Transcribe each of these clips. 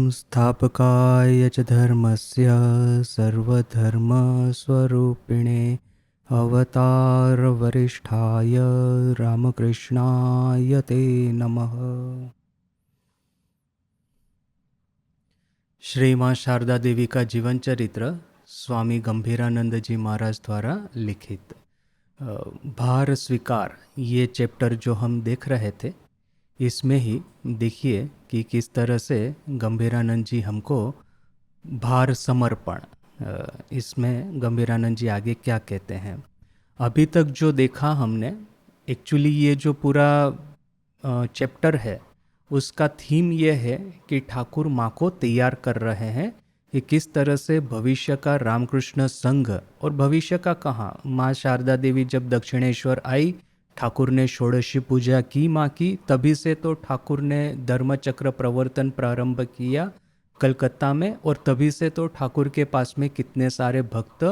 संस्थापकाय च धर्मस्य सर्वधर्मस्वरूपिणे अवतारवरिष्ठाय रामकृष्णाय ते नमः। श्री माँ शारदा देवी का जीवन चरित्र स्वामी गंभीरानंद जी महाराज द्वारा लिखित। भार स्वीकार, ये चैप्टर जो हम देख रहे थे, इसमें ही देखिए कि किस तरह से गंभीरानंद जी हमको भार समर्पण, इसमें गंभीरानंद जी आगे क्या कहते हैं। अभी तक जो देखा हमने, एक्चुअली ये जो पूरा चैप्टर है उसका थीम ये है कि ठाकुर माँ को तैयार कर रहे हैं कि किस तरह से भविष्य का रामकृष्ण संघ, और भविष्य का कहाँ, माँ शारदा देवी जब दक्षिणेश्वर आई, ठाकुर ने षोडशी पूजा की माँ की, तभी से तो ठाकुर ने धर्मचक्र प्रवर्तन प्रारंभ किया कलकत्ता में, और तभी से तो ठाकुर के पास में कितने सारे भक्त,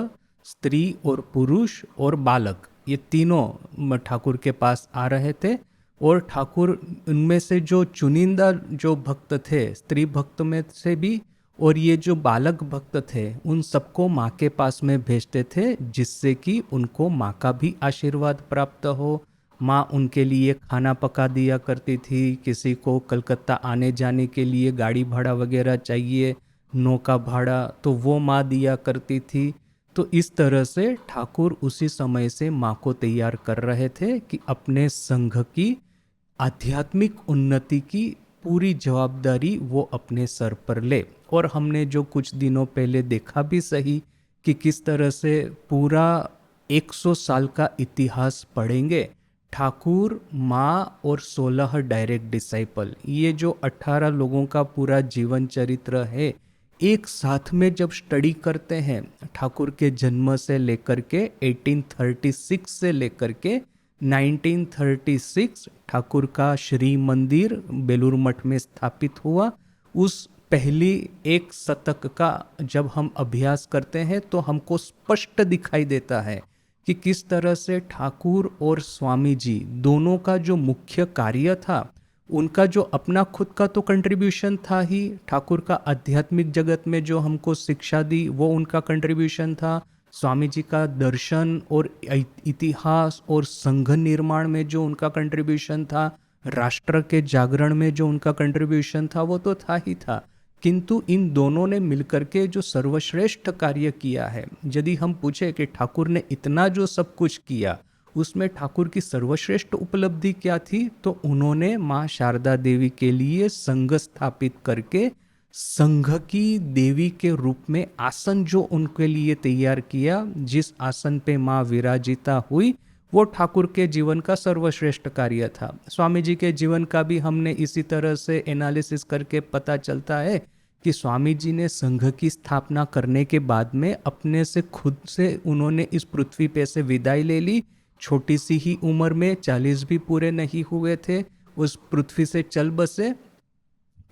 स्त्री और पुरुष और बालक, ये तीनों ठाकुर के पास आ रहे थे। और ठाकुर उनमें से जो चुनिंदा जो भक्त थे, स्त्री भक्त में से भी, और ये जो बालक भक्त थे, उन सबको माँ के पास में भेजते थे, जिससे कि उनको माँ का भी आशीर्वाद प्राप्त हो। माँ उनके लिए खाना पका दिया करती थी, किसी को कलकत्ता आने जाने के लिए गाड़ी भाड़ा वगैरह चाहिए, नौका भाड़ा, तो वो माँ दिया करती थी। तो इस तरह से ठाकुर उसी समय से माँ को तैयार कर रहे थे कि अपने संघ की आध्यात्मिक उन्नति की पूरी जवाबदारी वो अपने सर पर ले। और हमने जो कुछ दिनों पहले देखा भी सही कि किस तरह से पूरा 100 साल का इतिहास पढ़ेंगे, ठाकुर, माँ और 16 डायरेक्ट डिसाइपल, ये जो 18 लोगों का पूरा जीवन चरित्र है, एक साथ में जब स्टडी करते हैं, ठाकुर के जन्म से लेकर के 1836 से लेकर के 1936 ठाकुर का श्री मंदिर बेलूर मठ में स्थापित हुआ, उस पहली एक शतक का जब हम अभ्यास करते हैं तो हमको स्पष्ट दिखाई देता है कि किस तरह से ठाकुर और स्वामी जी दोनों का जो मुख्य कार्य था, उनका जो अपना खुद का तो कंट्रीब्यूशन था ही, ठाकुर का आध्यात्मिक जगत में जो हमको शिक्षा दी वो उनका कंट्रीब्यूशन था, स्वामी जी का दर्शन और इतिहास और संघ निर्माण में जो उनका कंट्रीब्यूशन था, राष्ट्र के जागरण में जो उनका कंट्रीब्यूशन था, वो तो था ही था। किंतु इन दोनों ने मिलकर के जो सर्वश्रेष्ठ कार्य किया है, यदि हम पूछे कि ठाकुर ने इतना जो सब कुछ किया, उसमें ठाकुर की सर्वश्रेष्ठ उपलब्धि क्या थी, तो उन्होंने माँ शारदा देवी के लिए संघ स्थापित करके संघ की देवी के रूप में आसन जो उनके लिए तैयार किया, जिस आसन पे माँ विराजिता हुई, वो ठाकुर के जीवन का सर्वश्रेष्ठ कार्य था। स्वामी जी के जीवन का भी हमने इसी तरह से एनालिसिस करके पता चलता है कि स्वामी जी ने संघ की स्थापना करने के बाद में अपने से खुद से उन्होंने इस पृथ्वी पे से विदाई ले ली, छोटी सी ही उम्र में, 40 भी पूरे नहीं हुए थे, उस पृथ्वी से चल बसे,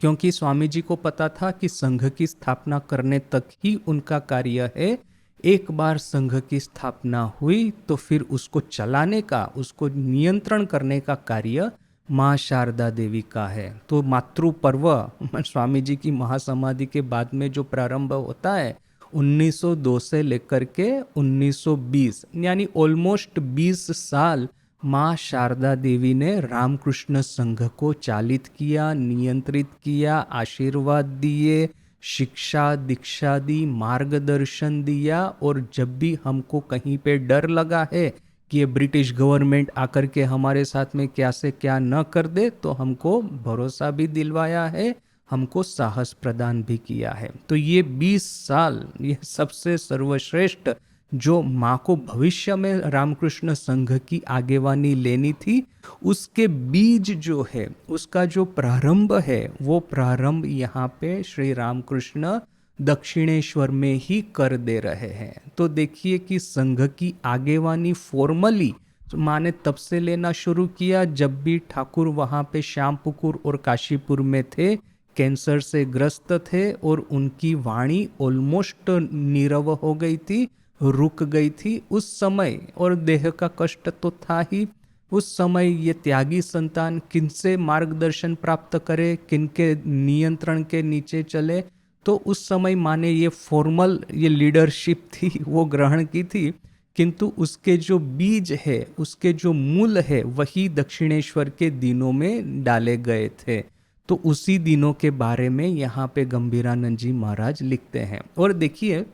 क्योंकि स्वामी जी को पता था कि संघ की स्थापना करने तक ही उनका कार्य है। एक बार संघ की स्थापना हुई तो फिर उसको चलाने का, उसको नियंत्रण करने का कार्य माँ शारदा देवी का है। तो मातृ पर्व स्वामी जी की महासमाधि के बाद में जो प्रारंभ होता है 1902 से लेकर के 1920, यानी ऑलमोस्ट 20 साल माँ शारदा देवी ने रामकृष्ण संघ को चालित किया, नियंत्रित किया, आशीर्वाद दिए, शिक्षा दीक्षा दी, मार्गदर्शन दिया। और जब भी हमको कहीं पे डर लगा है कि ये ब्रिटिश गवर्नमेंट आकर के हमारे साथ में क्या से क्या न कर दे, तो हमको भरोसा भी दिलवाया है, हमको साहस प्रदान भी किया है। तो ये 20 साल, ये सबसे सर्वश्रेष्ठ जो माँ को भविष्य में रामकृष्ण संघ की आगेवानी लेनी थी, उसके बीज जो है, उसका जो प्रारंभ है, वो प्रारंभ यहाँ पे श्री रामकृष्ण दक्षिणेश्वर में ही कर दे रहे हैं। तो देखिए कि संघ की आगेवानी फॉर्मली माँ ने तब से लेना शुरू किया जब भी ठाकुर वहाँ पे श्यामपुकुर और काशीपुर में थे, कैंसर से ग्रस्त थे, और उनकी वाणी ऑलमोस्ट नीरव हो गई थी, रुक गई थी उस समय, और देह का कष्ट तो था ही, उस समय ये त्यागी संतान किनसे मार्गदर्शन प्राप्त करे, किनके नियंत्रण के नीचे चले। तो उस समय माँ ने ये फॉर्मल ये लीडरशिप थी वो ग्रहण की थी, किंतु उसके जो बीज है, उसके जो मूल है, वही दक्षिणेश्वर के दिनों में डाले गए थे। तो उसी दिनों के बारे में यहाँ पे गंभीरानंद जी महाराज लिखते हैं। और देखिए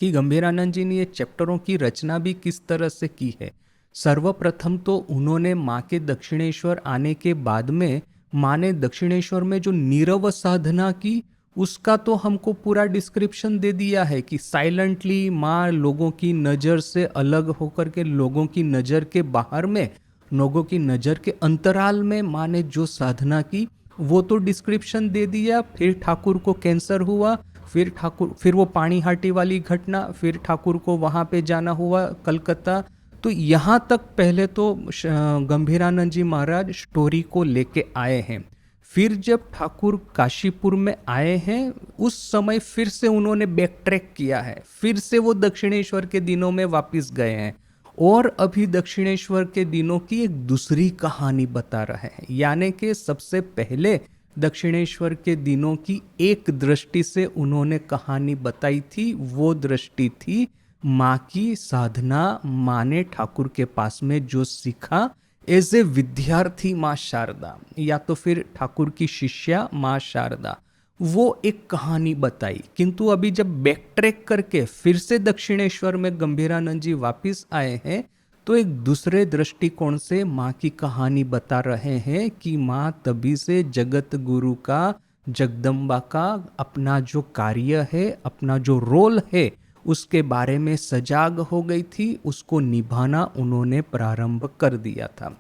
कि गंभीरानंद जी ने ये चैप्टरों की रचना भी किस तरह से की है। सर्वप्रथम तो उन्होंने माँ के दक्षिणेश्वर आने के बाद में माँ ने दक्षिणेश्वर में जो नीरव साधना की, उसका तो हमको पूरा डिस्क्रिप्शन दे दिया है कि साइलेंटली माँ लोगों की नज़र से अलग होकर के, लोगों की नज़र के बाहर में, लोगों की नज़र के अंतराल में माँ ने जो साधना की वो तो डिस्क्रिप्शन दे दिया। फिर ठाकुर को कैंसर हुआ, फिर वो पानीहाटी वाली घटना, फिर ठाकुर को वहाँ पे जाना हुआ कलकत्ता। तो यहाँ तक पहले तो गंभीरानंद जी महाराज स्टोरी को लेके आए हैं। फिर जब ठाकुर काशीपुर में आए हैं, उस समय फिर से उन्होंने बैक ट्रैक किया है, फिर से वो दक्षिणेश्वर के दिनों में वापस गए हैं और अभी दक्षिणेश्वर के दिनों की एक दूसरी कहानी बता रहे हैं। यानी कि सबसे पहले दक्षिणेश्वर के दिनों की एक दृष्टि से उन्होंने कहानी बताई थी, वो दृष्टि थी माँ की साधना, माँ ने ठाकुर के पास में जो सीखा एज ए विद्यार्थी माँ शारदा, या तो फिर ठाकुर की शिष्या माँ शारदा, वो एक कहानी बताई। किंतु अभी जब बैक ट्रैक करके फिर से दक्षिणेश्वर में गंभीरानंद जी वापिस आए हैं, तो एक दूसरे दृष्टिकोण से माँ की कहानी बता रहे हैं कि माँ तभी से जगत गुरु का, जगदम्बा का अपना जो कार्य है, अपना जो रोल है, उसके बारे में सजाग हो गई थी, उसको निभाना उन्होंने प्रारंभ कर दिया था।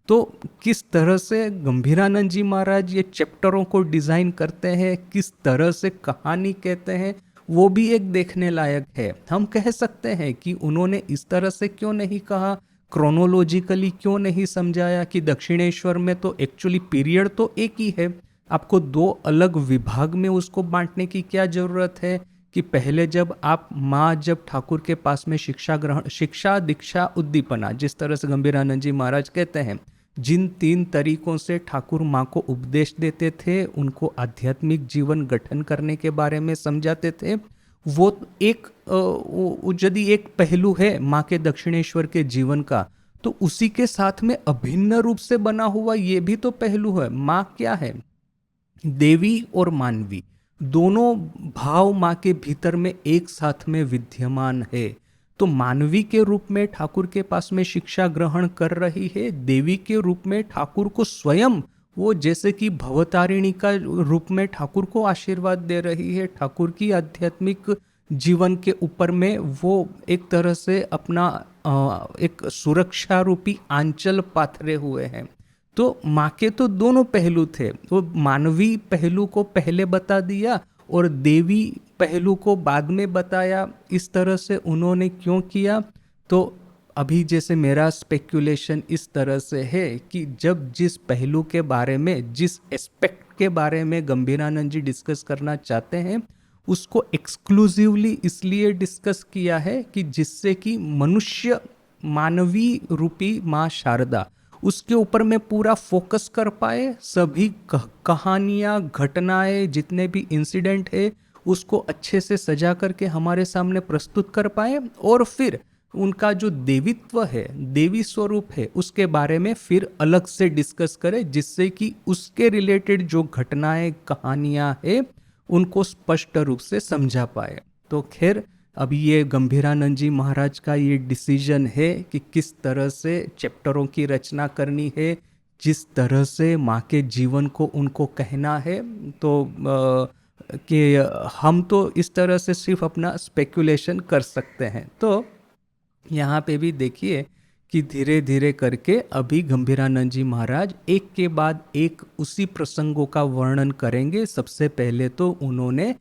तो किस तरह से गंभीरानंद जी महाराज ये चैप्टरों को डिज़ाइन करते हैं, किस तरह से कहानी कहते हैं, वो भी एक देखने लायक है। हम कह सकते हैं कि उन्होंने इस तरह से क्यों नहीं कहा, क्रोनोलॉजिकली क्यों नहीं समझाया कि दक्षिणेश्वर में तो एक्चुअली पीरियड तो एक ही है, आपको दो अलग विभाग में उसको बांटने की क्या ज़रूरत है कि पहले जब आप माँ जब ठाकुर के पास में शिक्षा दीक्षा उद्दीपना, जिस तरह से गंभीरानंद जी महाराज कहते हैं, जिन 3 तरीकों से ठाकुर माँ को उपदेश देते थे, उनको आध्यात्मिक जीवन गठन करने के बारे में समझाते थे, वो एक यदि एक पहलू है माँ के दक्षिणेश्वर के जीवन का, तो उसी के साथ में अभिन्न रूप से बना हुआ ये भी तो पहलू है। माँ क्या है? देवी और मानवी, दोनों भाव माँ के भीतर में एक साथ में विद्यमान है। तो मानवी के रूप में ठाकुर के पास में शिक्षा ग्रहण कर रही है, देवी के रूप में ठाकुर को स्वयं वो जैसे कि भवतारिणी का रूप में ठाकुर को आशीर्वाद दे रही है, ठाकुर की आध्यात्मिक जीवन के ऊपर में वो एक तरह से अपना एक सुरक्षा रूपी आंचल पाथरे हुए हैं। तो माँ के तो दोनों पहलू थे, वो मानवी पहलू को पहले बता दिया और देवी पहलू को बाद में बताया। इस तरह से उन्होंने क्यों किया? तो अभी जैसे मेरा स्पेक्यूलेशन इस तरह से है कि जब जिस पहलू के बारे में, जिस एस्पेक्ट के बारे में गंभीरानंद जी डिस्कस करना चाहते हैं, उसको एक्सक्लूसिवली इसलिए डिस्कस किया है कि जिससे कि मनुष्य, मानवी रूपी माँ शारदा, उसके ऊपर में पूरा फोकस कर पाए, सभी कहानियाँ, घटनाएं, जितने भी इंसिडेंट है उसको अच्छे से सजा करके हमारे सामने प्रस्तुत कर पाए, और फिर उनका जो देवित्व है, देवी स्वरूप है, उसके बारे में फिर अलग से डिस्कस करें, जिससे कि उसके रिलेटेड जो घटनाएं, कहानियाँ है, उनको स्पष्ट रूप से समझा पाए। तो खैर अभी ये गंभीरानंद जी महाराज का ये डिसीजन है कि किस तरह से चैप्टरों की रचना करनी है, जिस तरह से माँ के जीवन को उनको कहना है। तो कि हम तो इस तरह से सिर्फ अपना स्पेकुलेशन कर सकते हैं। तो यहाँ पे भी देखिए कि धीरे धीरे करके अभी गंभीरानंद जी महाराज एक के बाद एक उसी प्रसंगों का वर्णन करेंगे। सबसे पहले तो उन्होंने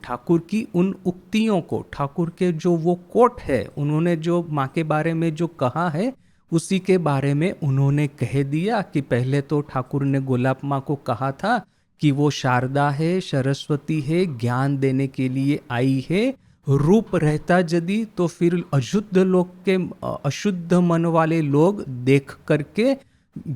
ठाकुर की उन उक्तियों को, ठाकुर के जो वो कोट है, उन्होंने जो माँ के बारे में जो कहा है, उसी के बारे में उन्होंने कह दिया कि पहले तो ठाकुर ने गोलाब माँ को कहा था कि वो शारदा है, सरस्वती है, ज्ञान देने के लिए आई है, रूप रहता यदि तो फिर अशुद्ध लोग के अशुद्ध मन वाले लोग देख करके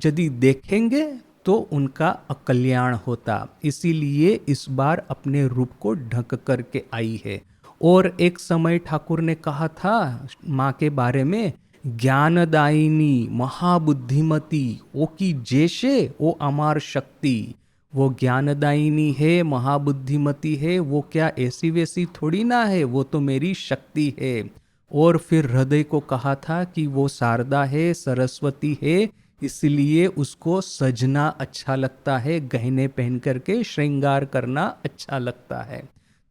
यदि देखेंगे तो उनका अकल्याण होता। इसीलिए इस बार अपने रूप को ढक करके आई है। और एक समय ठाकुर ने कहा था माँ के बारे में, ज्ञानदायिनी महाबुद्धिमती ओ की जैसे ओ अमार शक्ति। वो ज्ञानदायिनी है, महाबुद्धिमती है, वो क्या ऐसी वैसी थोड़ी ना है, वो तो मेरी शक्ति है। और फिर हृदय को कहा था कि वो शारदा है, सरस्वती है, इसलिए उसको सजना अच्छा लगता है, गहने पहन करके श्रृंगार करना अच्छा लगता है।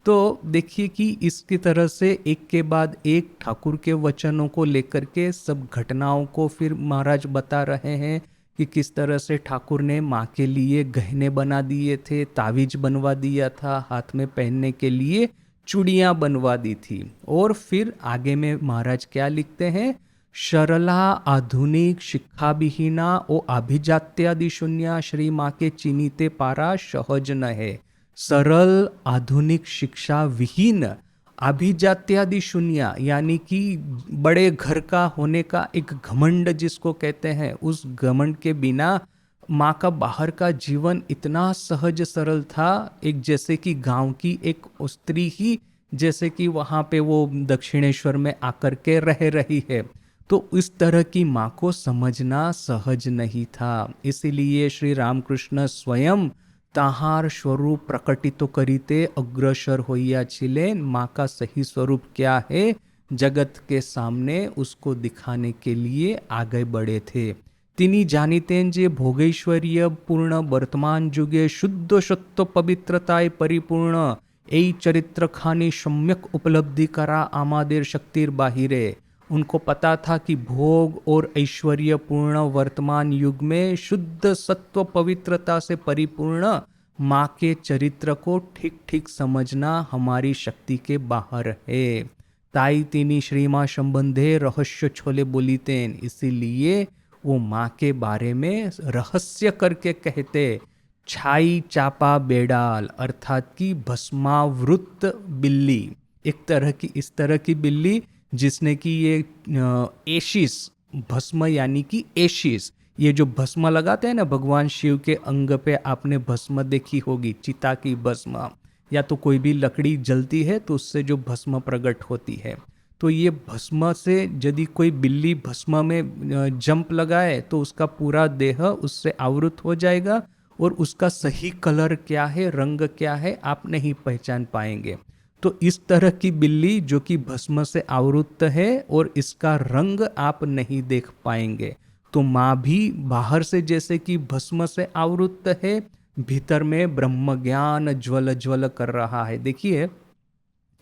तो देखिए कि इसकी तरह से एक के बाद एक ठाकुर के वचनों को लेकर के सब घटनाओं को फिर महाराज बता रहे हैं कि किस तरह से ठाकुर ने माँ के लिए गहने बना दिए थे, तावीज बनवा दिया था, हाथ में पहनने के लिए चूड़ियाँ बनवा दी थी। और फिर आगे में महाराज क्या लिखते हैं, सरला आधुनिक शिक्षा विहीना ओ अभिजात्यादि शून्य श्री माँ के चिनीते पारा सहज न है। सरल आधुनिक शिक्षा विहीन अभिजात्यादि शून्य यानी कि बड़े घर का होने का एक घमंड जिसको कहते हैं, उस घमंड के बिना माँ का बाहर का जीवन इतना सहज सरल था, एक जैसे कि गांव की एक स्त्री ही जैसे कि वहाँ पे वो दक्षिणेश्वर में आकर के रह रही है। तो इस तरह की माँ को समझना सहज नहीं था। इसीलिए श्री रामकृष्ण स्वयं ताहार स्वरूप प्रकटित करीते अग्रसर होइया छिलेन। माँ का सही स्वरूप क्या है जगत के सामने उसको दिखाने के लिए आगे बढ़े थे। तिनी जानितेन जे भोगैश्वर्य पूर्ण वर्तमान जुगे शुद्ध सत्व पवित्रताय परिपूर्ण এই चरित्र खानी सम्यक उपलब्धि करा आमादेर शक्तिर बाहिरे। उनको पता था कि भोग और ऐश्वर्य पूर्ण वर्तमान युग में शुद्ध सत्व पवित्रता से परिपूर्ण माँ के चरित्र को ठीक ठीक समझना हमारी शक्ति के बाहर है। ताई तीनी श्री माँ संबंधे रहस्य छोले बोलीतेन, इसीलिए वो माँ के बारे में रहस्य करके कहते। छाई चापा बेडाल अर्थात कि भस्मावृत बिल्ली, एक तरह की इस तरह की बिल्ली जिसने कि ये एशिस भस्म यानी कि एशिस, ये जो भस्म लगाते हैं ना भगवान शिव के अंग पे, आपने भस्म देखी होगी, चिता की भस्म, या तो कोई भी लकड़ी जलती है तो उससे जो भस्म प्रकट होती है। तो ये भस्म से यदि कोई बिल्ली भस्म में जंप लगाए तो उसका पूरा देह उससे आवृत हो जाएगा और उसका सही कलर क्या है, रंग क्या है, आप नहीं पहचान पाएंगे। तो इस तरह की बिल्ली जो कि भस्म से आवृत है और इसका रंग आप नहीं देख पाएंगे। तो माँ भी बाहर से जैसे कि भस्म से आवृत है, भीतर में ब्रह्म ज्ञान ज्वल ज्वल कर रहा है। देखिए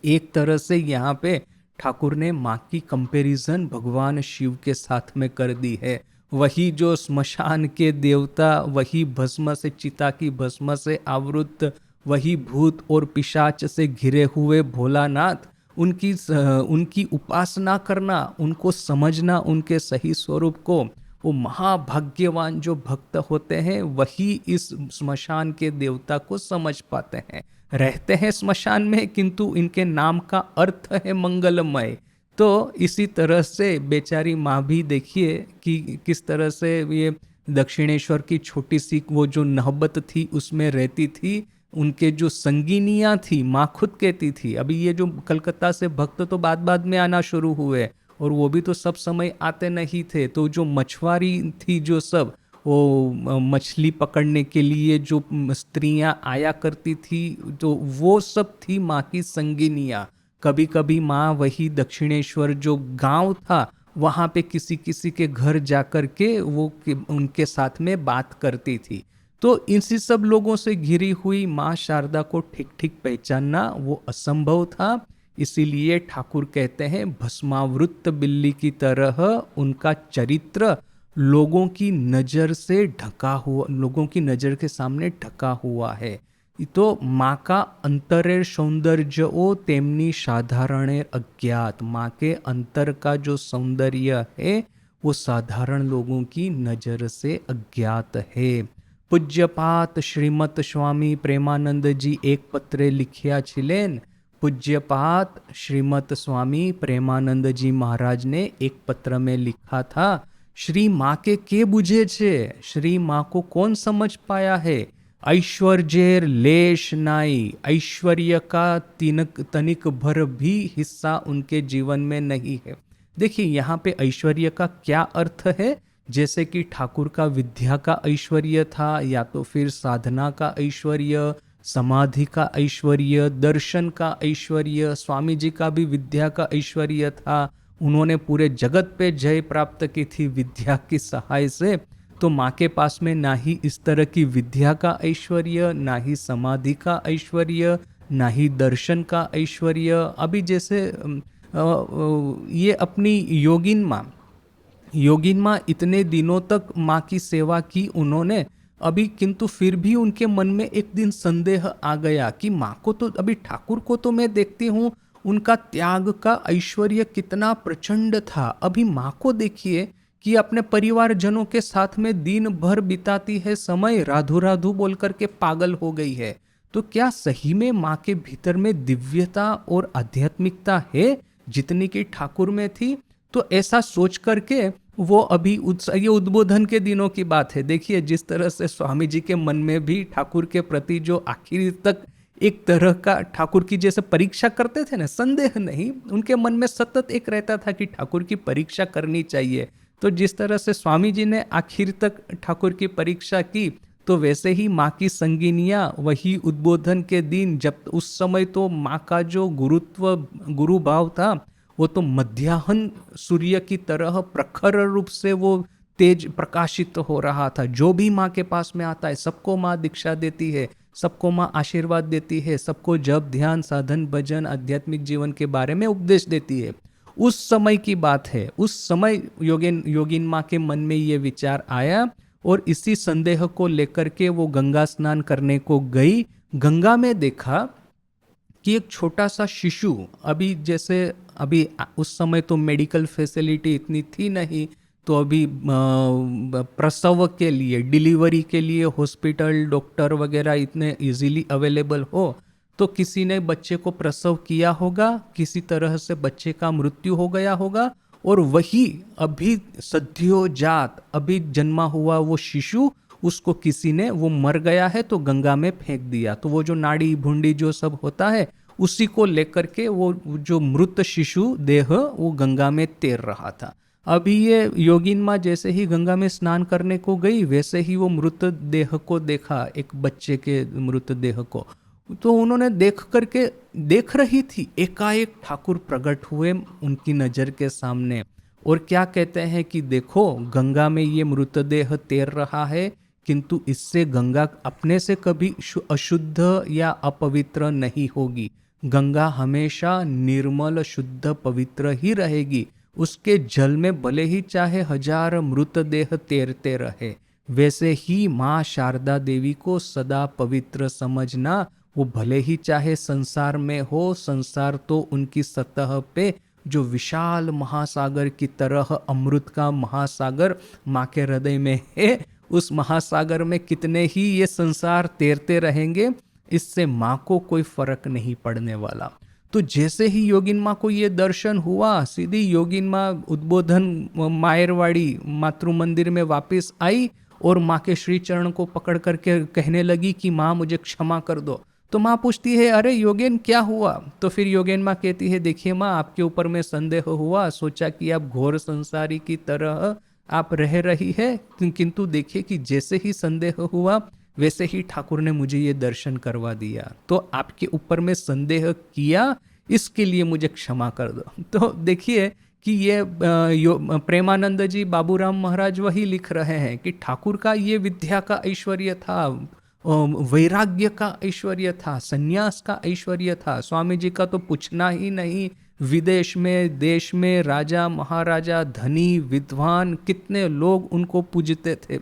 एक तरह से यहाँ पे ठाकुर ने माँ की कंपैरिजन भगवान शिव के साथ में कर दी है। वही जो स्मशान के देवता, वही भस्म से, चिता की भस्म से आवृत, वही भूत और पिशाच से घिरे हुए भोलानाथ, उनकी उपासना करना, उनको समझना, उनके सही स्वरूप को, वो महाभाग्यवान जो भक्त होते हैं वही इस स्मशान के देवता को समझ पाते हैं। रहते हैं स्मशान में किंतु इनके नाम का अर्थ है मंगलमय। तो इसी तरह से बेचारी माँ भी देखिए कि किस तरह से ये दक्षिणेश्वर की छोटी सी वो जो नहबत थी उसमें रहती थी। उनके जो संगिनियाँ थी, माँ खुद कहती थी, अभी ये जो कलकत्ता से भक्त तो बाद बाद में आना शुरू हुए और वो भी तो सब समय आते नहीं थे। तो जो मछुआरी थी, जो सब वो मछली पकड़ने के लिए जो स्त्रियां आया करती थी, तो वो सब थी माँ की संगिनियाँ। कभी कभी माँ वही दक्षिणेश्वर जो गांव था वहाँ पे किसी किसी के घर जाकर के वो उनके साथ में बात करती थी। तो इसी सब लोगों से घिरी हुई माँ शारदा को ठीक ठीक पहचानना वो असंभव था। इसीलिए ठाकुर कहते हैं भस्मावृत बिल्ली की तरह उनका चरित्र लोगों की नज़र से ढका हुआ, लोगों की नज़र के सामने ढका हुआ है। तो माँ का अंतरेर सौंदर्य ओ तेमनी साधारणेर अज्ञात, माँ के अंतर का जो सौंदर्य है वो साधारण लोगों की नज़र से अज्ञात है। पूज्यपात श्रीमत स्वामी प्रेमानंद जी एक पत्रे लिखिया छिलेन, पूज्यपात श्रीमत स्वामी प्रेमानंद जी महाराज ने एक पत्र में लिखा था, श्री माँ के बुझे छे, श्री माँ को कौन समझ पाया है। ऐश्वर्जेर लेश नाई, ऐश्वर्य का तनिक भर भी हिस्सा उनके जीवन में नहीं है। देखिए यहाँ पे ऐश्वर्य का क्या अर्थ है, जैसे कि ठाकुर का विद्या का ऐश्वर्य था, या तो फिर साधना का ऐश्वर्य, समाधि का ऐश्वर्य, दर्शन का ऐश्वर्य। स्वामी जी का भी विद्या का ऐश्वर्य था, उन्होंने पूरे जगत पे जय प्राप्त की थी विद्या की सहाय से। तो माँ के पास में ना ही इस तरह की विद्या का ऐश्वर्य, ना ही समाधि का ऐश्वर्य, ना ही दर्शन का ऐश्वर्य। अभी जैसे ये अपनी योगिन माँ इतने दिनों तक माँ की सेवा की उन्होंने, अभी किंतु फिर भी उनके मन में एक दिन संदेह आ गया कि माँ को तो, अभी ठाकुर को तो मैं देखती हूँ उनका त्याग का ऐश्वर्य कितना प्रचंड था, अभी माँ को देखिए कि अपने परिवारजनों के साथ में दिन भर बिताती है समय, राधु राधु बोल करके पागल हो गई है। तो क्या सही में माँ के भीतर में दिव्यता और आध्यात्मिकता है जितनी कि ठाकुर में थी? तो ऐसा सोच करके वो अभी ये उद्बोधन के दिनों की बात है, देखिए जिस तरह से स्वामी जी के मन में भी ठाकुर के प्रति जो आखिरी तक एक तरह का ठाकुर की जैसे परीक्षा करते थे ना, संदेह नहीं, उनके मन में सतत एक रहता था कि ठाकुर की परीक्षा करनी चाहिए। तो जिस तरह से स्वामी जी ने आखिर तक ठाकुर की परीक्षा की, तो वैसे ही माँ की संगिनियाँ वही उद्बोधन के दिन, जब उस समय तो माँ का जो गुरु भाव था वो तो मध्याह्न सूर्य की तरह प्रखर रूप से वो तेज प्रकाशित हो रहा था। जो भी माँ के पास में आता है सबको माँ दीक्षा देती है, सबको माँ आशीर्वाद देती है, सबको जप ध्यान साधन भजन आध्यात्मिक जीवन के बारे में उपदेश देती है। उस समय की बात है, उस समय योगिन माँ के मन में ये विचार आया और इसी संदेह को लेकर के वो गंगा स्नान करने को गई। गंगा में देखा कि एक छोटा सा शिशु, अभी उस समय तो मेडिकल फैसिलिटी इतनी थी नहीं, तो अभी प्रसव के लिए, डिलीवरी के लिए हॉस्पिटल डॉक्टर वगैरह इतने इजीली अवेलेबल हो, तो किसी ने बच्चे को प्रसव किया होगा, किसी तरह से बच्चे का मृत्यु हो गया होगा, और वही अभी सद्योजात अभी जन्मा हुआ वो शिशु, उसको किसी ने, वो मर गया है तो गंगा में फेंक दिया। तो वो जो नाड़ी भूंडी जो सब होता है उसी को लेकर के वो जो मृत शिशु देह वो गंगा में तैर रहा था। अभी ये योगिन माँ जैसे ही गंगा में स्नान करने को गई, वैसे ही वो मृत देह को देखा, एक बच्चे के मृत देह को। तो उन्होंने देख रही थी, एकाएक ठाकुर प्रकट हुए उनकी नज़र के सामने और क्या कहते हैं कि देखो गंगा में ये मृतदेह तैर रहा है, किंतु इससे गंगा अपने से कभी अशुद्ध या अपवित्र नहीं होगी। गंगा हमेशा निर्मल शुद्ध पवित्र ही रहेगी। उसके जल में भले ही चाहे 1000 मृतदेह तैरते रहे, वैसे ही माँ शारदा देवी को सदा पवित्र समझना। वो भले ही चाहे संसार में हो, संसार तो उनकी सतह पे जो विशाल महासागर की तरह अमृत का महासागर माँ के हृदय में है, उस महासागर में कितने ही ये संसार तैरते रहेंगे, इससे माँ को कोई फर्क नहीं पड़ने वाला। तो जैसे ही योगिन माँ को ये दर्शन हुआ, सीधी योगिन माँ उद्बोधन मायरवाड़ी मातृ मंदिर में वापस आई और माँ के श्री चरण को पकड़ करके कहने लगी कि माँ मुझे क्षमा कर दो। तो माँ पूछती है, अरे योगेन क्या हुआ? तो फिर योगेन माँ कहती है, देखिए माँ आपके ऊपर में संदेह हुआ, सोचा कि आप घोर संसारी की तरह आप रह रही है, किंतु देखिए कि जैसे ही संदेह हुआ वैसे ही ठाकुर ने मुझे ये दर्शन करवा दिया। तो आपके ऊपर में संदेह किया, इसके लिए मुझे क्षमा कर दो। तो देखिए कि ये प्रेमानंद जी बाबूराम महाराज वही लिख रहे हैं कि ठाकुर का ये विद्या का ऐश्वर्य था, वैराग्य का ऐश्वर्य था, संन्यास का ऐश्वर्य था। स्वामी जी का तो पूछना ही नहीं, विदेश में देश में राजा महाराजा धनी विद्वान कितने लोग उनको पूजते थे,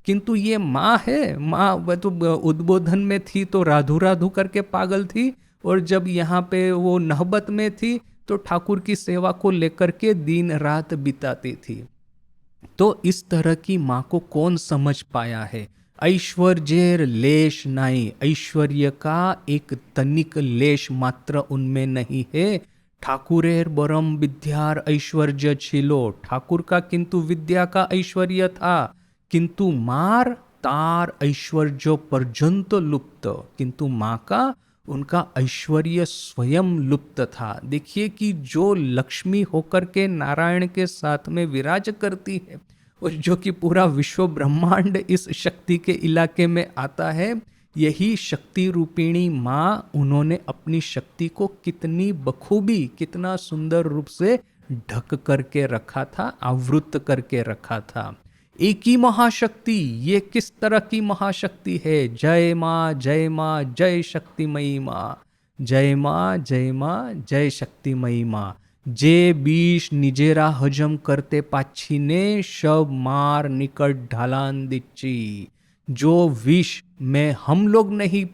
किंतु ये माँ है, माँ वह तो उद्बोधन में थी तो राधु राधु करके पागल थी, और जब यहाँ पे वो नहबत में थी तो ठाकुर की सेवा को लेकर के दिन रात बिताती थी। तो इस तरह की माँ को कौन समझ पाया है? ऐश्वर्येर लेश नहीं, ऐश्वर्य का एक तनिक लेश मात्र उनमें नहीं है। ठाकुरेर बरम विद्यार ऐश्वर्य छिलो, ठाकुर का किंतु विद्या का ऐश्वर्य था, किंतु मार तार ऐश्वर्य पर्यंत लुप्त, किंतु माँ का उनका ऐश्वर्य स्वयं लुप्त था। देखिए कि जो लक्ष्मी होकर के नारायण के साथ में विराज करती है और जो कि पूरा विश्व ब्रह्मांड इस शक्ति के इलाके में आता है, यही शक्ति रूपिणी माँ, उन्होंने अपनी शक्ति को कितनी बखूबी, कितना सुंदर रूप से ढक करके रखा था, आवृत करके रखा था। एक ही महाशक्ति, ये किस तरह की महाशक्ति है? जय माँ जय माँ जय शक्तिमयी माँ, जय माँ जय माँ जय शक्तिमयी माँ। जे बीश निजेरा हजम करते पाछी ने, शब मार निकट ढालान दिच्ची। जो विष में हम लोग नहीं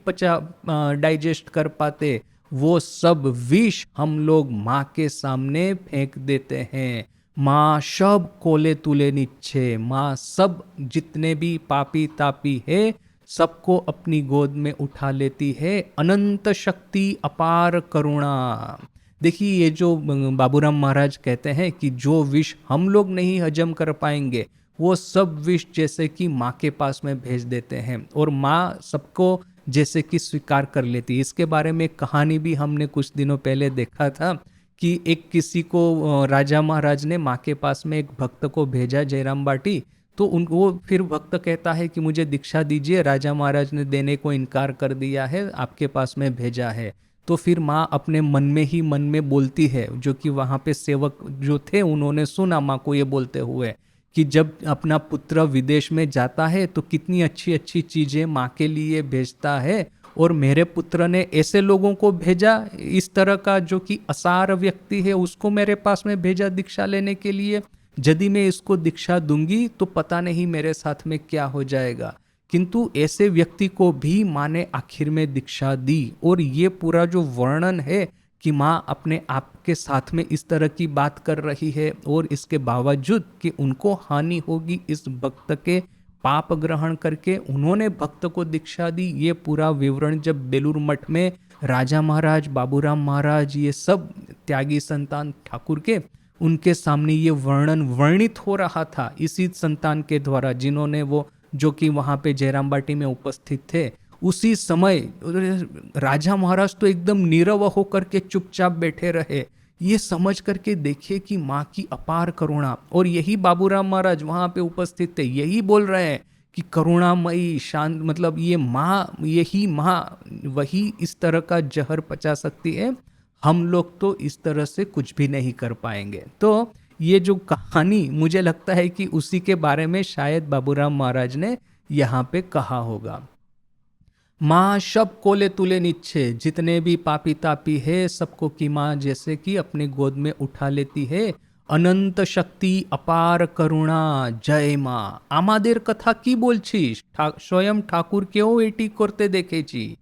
डाइजेस्ट कर पाते, वो सब विष हम लोग माँ के सामने फेंक देते हैं। माँ सब कोले तुले नीचे, माँ सब जितने भी पापी तापी है सबको अपनी गोद में उठा लेती है। अनंत शक्ति अपार करुणा। देखिए ये जो बाबूराम महाराज कहते हैं कि जो विष हम लोग नहीं हजम कर पाएंगे, वो सब विष जैसे कि माँ के पास में भेज देते हैं और माँ सबको जैसे कि स्वीकार कर लेती है। इसके बारे में एक कहानी भी हमने कुछ दिनों पहले देखा था कि एक किसी को राजा महाराज ने माँ के पास में एक भक्त को भेजा, जयराम बाटी। तो उनको फिर भक्त कहता है कि मुझे दीक्षा दीजिए, राजा महाराज ने देने को इनकार कर दिया है, आपके पास में भेजा है। तो फिर माँ अपने मन में ही मन में बोलती है, जो कि वहाँ पे सेवक जो थे उन्होंने सुना माँ को ये बोलते हुए कि जब अपना पुत्र विदेश में जाता है तो कितनी अच्छी अच्छी चीज़ें माँ के लिए भेजता है, और मेरे पुत्र ने ऐसे लोगों को भेजा, इस तरह का जो कि असार व्यक्ति है उसको मेरे पास में भेजा दीक्षा लेने के लिए। यदि मैं इसको दीक्षा दूंगी तो पता नहीं मेरे साथ में क्या हो जाएगा। किंतु ऐसे व्यक्ति को भी माँ ने आखिर में दीक्षा दी। और ये पूरा जो वर्णन है कि माँ अपने आप के साथ में इस तरह की बात कर रही है और इसके बावजूद कि उनको हानि होगी इस भक्त के पाप ग्रहण करके, उन्होंने भक्त को दीक्षा दी। ये पूरा विवरण जब बेलूर मठ में राजा महाराज, बाबूराम महाराज, ये सब त्यागी संतान ठाकुर के, उनके सामने ये वर्णन वर्णित हो रहा था इसी संतान के द्वारा जिन्होंने वो, जो कि वहाँ पे जयराम बाटी में उपस्थित थे, उसी समय राजा महाराज तो एकदम नीरव होकर के चुपचाप बैठे रहे। ये समझ करके देखिए कि माँ की अपार करुणा। और यही बाबूराम महाराज वहाँ पे उपस्थित थे, यही बोल रहे हैं कि करुणामयी शांत, मतलब ये माँ, यही माँ वही इस तरह का जहर पचा सकती है, हम लोग तो इस तरह से कुछ भी नहीं कर पाएंगे। तो ये जो कहानी, मुझे लगता है कि उसी के बारे में शायद बाबूराम महाराज ने यहाँ पे कहा होगा। माँ सब कोले तुले नीचे, जितने भी पापी तापी है सबको की माँ जैसे कि अपने गोद में उठा लेती है। अनंत शक्ति अपार करुणा, जय माँ। आमादेर कथा की बोलछिस, स्वयं ठाकुर केও एटी करते देखेছি।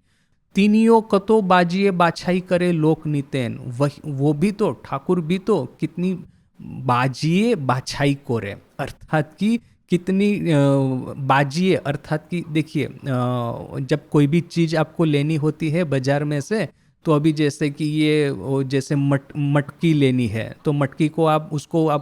तीनियों कतो बाजिए बाछाई करे लोक नितेन, वो भी तो, ठाकुर भी तो कितनी बाजिए बाछाई करे, अर्थात कि कितनी बाजिए, अर्थात कि देखिए जब कोई भी चीज़ आपको लेनी होती है बाजार में से, तो अभी जैसे कि ये जैसे मटकी लेनी है, तो मटकी को आप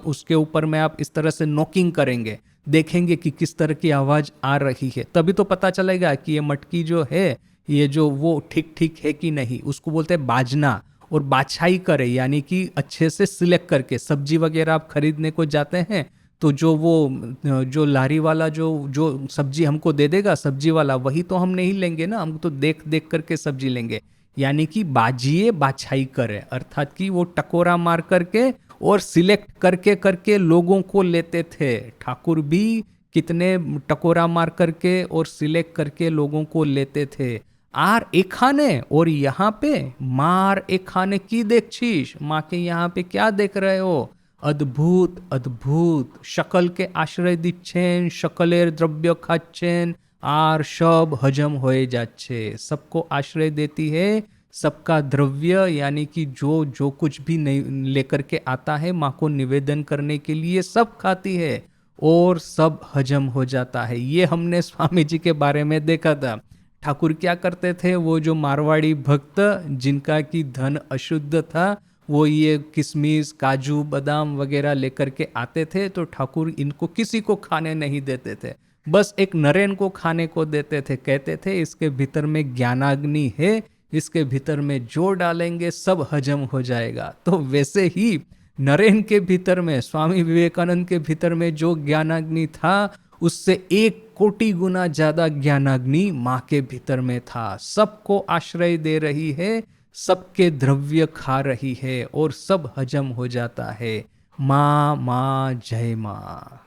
उसके ऊपर में आप इस तरह से नॉकिंग करेंगे, देखेंगे कि किस तरह की आवाज़ आ रही है, तभी तो पता चलेगा कि ये मटकी जो है, ये जो वो ठीक ठीक है कि नहीं। उसको बोलते हैं बाजना। और बाछाई करे यानी कि अच्छे से सिलेक्ट करके, सब्जी वगैरह आप खरीदने को जाते हैं तो जो लारी वाला जो सब्जी हमको दे देगा, सब्जी वाला, वही तो हम नहीं लेंगे ना, हम तो देख देख करके सब्जी लेंगे। यानी कि बाजिए बाछाई करे, अर्थात कि वो टकोरा मार करके और सिलेक्ट करके करके लोगों को लेते थे। ठाकुर भी कितने टकोरा मार करके और सिलेक्ट करके लोगों को लेते थे। आर एखाने, और यहाँ पे मार एखाने की देखछिस, माँ के यहाँ पे क्या देख रहे हो? अद्भुत अद्भुत शकल के आश्रय दिच्छेन, शकलेर द्रव्य खाच्छेन, आर सब हजम होए जाच्छे। सबको आश्रय देती है, सबका द्रव्य यानी कि जो कुछ भी नहीं लेकर के आता है माँ को निवेदन करने के लिए, सब खाती है। और सब हजम हो जाता है। ये हमने स्वामी जी के बारे में देखा था। ठाकुर क्या करते थे, वो जो मारवाड़ी भक्त जिनका की धन अशुद्ध था, वो ये किशमिश काजू बादाम वगैरह लेकर के आते थे, तो ठाकुर इनको किसी को खाने नहीं देते थे, बस एक नरेन को खाने को देते थे। कहते थे इसके भीतर में ज्ञानाग्नि है, इसके भीतर में जो डालेंगे सब हजम हो जाएगा। तो वैसे ही नरेन के भीतर में, स्वामी विवेकानंद के भीतर में जो ज्ञानाग्नि था, उससे 1 कोटि गुना ज्यादा ज्ञानाग्नि माँ के भीतर में था। सबको आश्रय दे रही है, सबके द्रव्य खा रही है और सब हजम हो जाता है। माँ माँ जय माँ।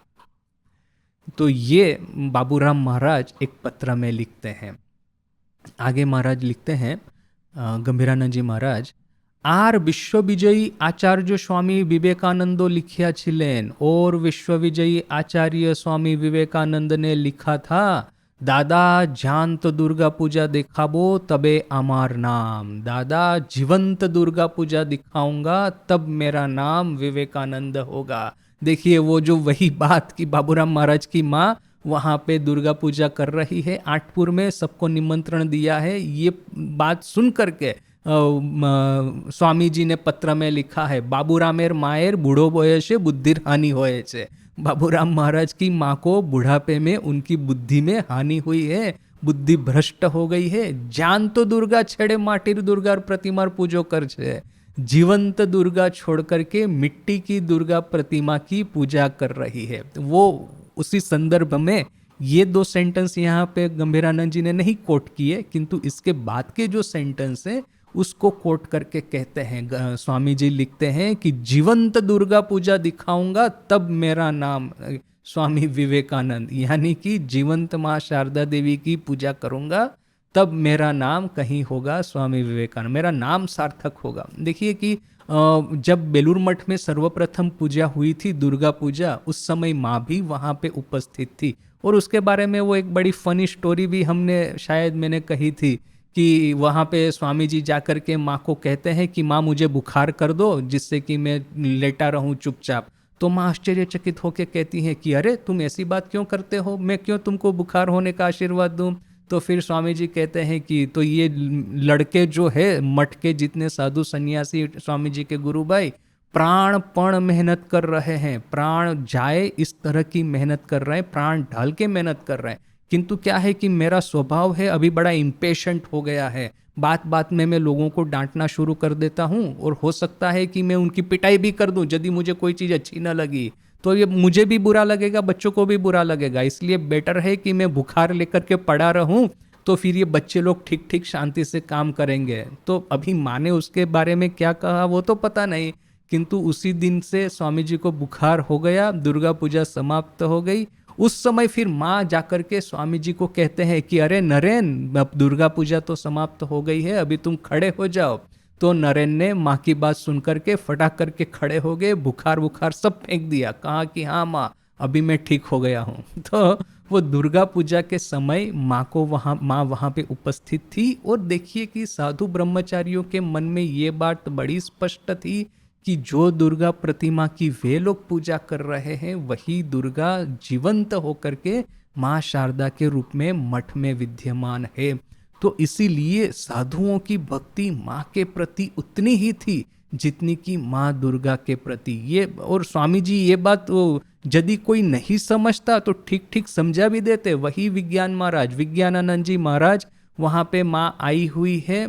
तो ये बाबूराम महाराज एक पत्र में लिखते हैं। आगे महाराज लिखते हैं, गंभीरानंद जी महाराज, आर विश्वविजयी आचार्य स्वामी विवेकानंदो लिखिया छिलेन और विश्वविजयी आचार्य स्वामी विवेकानंद ने लिखा था, दादा जानत दुर्गा पूजा दिखाबो तबे अमार नाम। दादा जीवंत दुर्गा पूजा दिखाऊंगा तब मेरा नाम विवेकानंद होगा। देखिए वो जो वही बात की बाबूराम महाराज की माँ वहाँ पे दुर्गा पूजा कर रही है आठपुर में, सबको निमंत्रण दिया है। ये बात सुन करके स्वामी जी ने पत्र में लिखा है, बाबूरामेर मायर बूढ़ो बयसे बुद्धिर हानि होए छे। बाबूराम महाराज की माँ को बुढ़ापे में उनकी बुद्धि में हानि हुई है, बुद्धि भ्रष्ट हो गई है। जान तो दुर्गा छेड़े माटिर दुर्गा प्रतिमा पूजो कर छे, जीवंत दुर्गा छोड़ करके मिट्टी की दुर्गा प्रतिमा की पूजा कर रही है। वो उसी संदर्भ में ये 2 सेंटेंस यहाँ पे गंभीरानंद जी ने नहीं कोट किए, किंतु इसके बाद के जो सेंटेंस है उसको कोट करके कहते हैं। स्वामी जी लिखते हैं कि जीवंत दुर्गा पूजा दिखाऊंगा तब मेरा नाम स्वामी विवेकानंद, यानी कि जीवंत माँ शारदा देवी की पूजा करूंगा तब मेरा नाम कहीं होगा स्वामी विवेकानंद, मेरा नाम सार्थक होगा। देखिए कि जब बेलूर मठ में सर्वप्रथम पूजा हुई थी दुर्गा पूजा, उस समय माँ भी वहाँ पे उपस्थित थी, और उसके बारे में वो एक बड़ी फनी स्टोरी भी हमने शायद मैंने कही थी कि वहाँ पे स्वामी जी जाकर के माँ को कहते हैं कि माँ मुझे बुखार कर दो जिससे कि मैं लेटा रहूँ चुपचाप। तो माँ आश्चर्यचकित होकर कहती हैं कि अरे तुम ऐसी बात क्यों करते हो, मैं क्यों तुमको बुखार होने का आशीर्वाद दूँ। तो फिर स्वामी जी कहते हैं कि तो ये लड़के जो है मठ के जितने साधु सन्यासी स्वामी जी के गुरु भाई प्राणपण मेहनत कर रहे हैं, प्राण जाए इस तरह की मेहनत कर रहे हैं, प्राण ढाल के मेहनत कर रहे हैं, किंतु क्या है कि मेरा स्वभाव है अभी बड़ा इम्पेशेंट हो गया है, बात बात में मैं लोगों को डांटना शुरू कर देता हूँ और हो सकता है कि मैं उनकी पिटाई भी कर दूं यदि मुझे कोई चीज़ अच्छी ना लगी, तो ये मुझे भी बुरा लगेगा, बच्चों को भी बुरा लगेगा। इसलिए बेटर है कि मैं बुखार लेकर के पड़ा रहूं, तो फिर ये बच्चे लोग ठीक ठीक शांति से काम करेंगे। तो अभी माँ ने उसके बारे में क्या कहा वो तो पता नहीं, किंतु उसी दिन से स्वामी जी को बुखार हो गया, दुर्गा पूजा समाप्त हो गई। उस समय फिर माँ जाकर के स्वामी जी को कहते हैं कि अरे नरेन, अब दुर्गा पूजा तो समाप्त हो गई है, अभी तुम खड़े हो जाओ। तो नरेन ने माँ की बात सुन करके फटाक करके खड़े हो गए, बुखार बुखार सब फेंक दिया, कहा कि हाँ माँ अभी मैं ठीक हो गया हूँ। तो वो दुर्गा पूजा के समय माँ वहाँ पे उपस्थित थी, और देखिए कि साधु ब्रह्मचारियों के मन में ये बात बड़ी स्पष्ट थी कि जो दुर्गा प्रतिमा की वे लोग पूजा कर रहे हैं वही दुर्गा जीवंत होकर के माँ शारदा के रूप में मठ में विद्यमान है। तो इसीलिए साधुओं की भक्ति माँ के प्रति उतनी ही थी जितनी कि माँ दुर्गा के प्रति। ये और स्वामी जी ये बात यदि कोई नहीं समझता तो ठीक ठीक समझा भी देते। वही विज्ञान महाराज, विज्ञानानंद जी महाराज, वहाँ पे माँ आई हुई है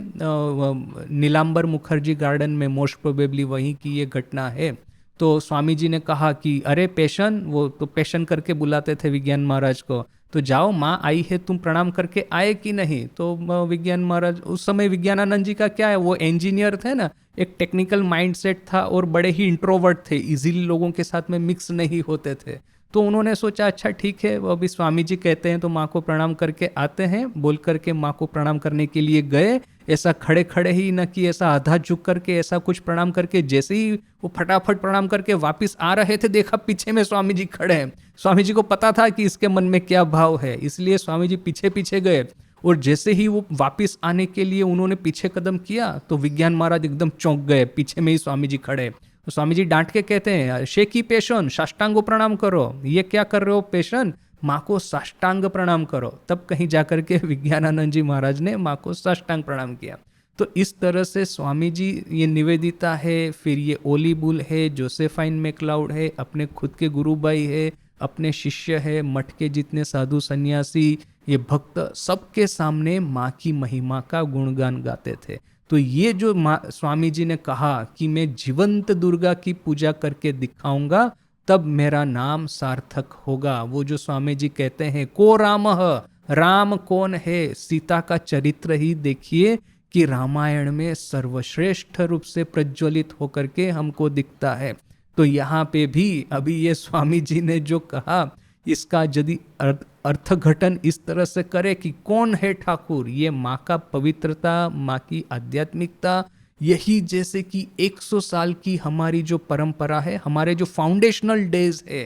नीलांबर मुखर्जी गार्डन में, मोस्ट प्रोबेबली वहीं की ये घटना है। तो स्वामी जी ने कहा कि अरे पेशन, वो तो पेशन करके बुलाते थे विज्ञान महाराज को, तो जाओ माँ आई है, तुम प्रणाम करके आए कि नहीं। तो विज्ञान महाराज, उस समय विज्ञानानंद जी का क्या है, वो इंजीनियर थे ना, एक टेक्निकल माइंडसेट था और बड़े ही इंट्रोवर्ट थे, इजीली लोगों के साथ में मिक्स नहीं होते थे। तो उन्होंने सोचा अच्छा ठीक है, वो अभी स्वामी जी कहते हैं तो माँ को प्रणाम करके आते हैं, बोल करके माँ को प्रणाम करने के लिए गए। ऐसा खड़े खड़े ही न कि ऐसा आधा झुक करके ऐसा कुछ प्रणाम करके, जैसे ही वो फटाफट प्रणाम करके वापस आ रहे थे, देखा पीछे में स्वामी जी खड़े हैं। स्वामी जी को पता था कि इसके मन में क्या भाव है, इसलिए स्वामी जी पीछे पीछे गए, और जैसे ही वो वापस आने के लिए उन्होंने पीछे कदम किया तो विज्ञान महाराज एकदम चौंक गए, पीछे में ही स्वामी जी खड़े। तो स्वामी जी डांट के कहते हैं, शेकी पेशन, साष्टांग प्रणाम करो, ये क्या कर रहे हो पेशन, माँ को साष्टांग प्रणाम करो। तब कहीं जाकर के विज्ञानानंद जी महाराज ने माँ को साष्टांग प्रणाम किया। तो इस तरह से स्वामी जी, ये निवेदिता है, फिर ये ओली बुल है, जोसेफाइन मैक्लाउड है, अपने खुद के गुरुभाई है, अपने शिष्य है, मठ के जितने साधु सन्यासी, ये भक्त, सबके सामने माँ की महिमा का गुणगान गाते थे। तो ये जो स्वामी जी ने कहा कि मैं जीवंत दुर्गा की पूजा करके दिखाऊंगा, तब मेरा नाम सार्थक होगा। वो जो स्वामी जी कहते हैं, को रामः, राम कौन है, सीता का चरित्र ही देखिए कि रामायण में सर्वश्रेष्ठ रूप से प्रज्वलित होकर के हमको दिखता है। तो यहाँ पे भी अभी ये स्वामी जी ने जो कहा, इसका यदि अर्थघटन इस तरह से करे कि कौन है ठाकुर, ये माँ का पवित्रता, माँ की आध्यात्मिकता, यही जैसे कि 100 साल की हमारी जो परंपरा है, हमारे जो फाउंडेशनल डेज है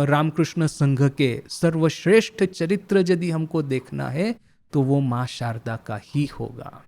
रामकृष्ण संघ के, सर्वश्रेष्ठ चरित्र यदि हमको देखना है तो वो माँ शारदा का ही होगा।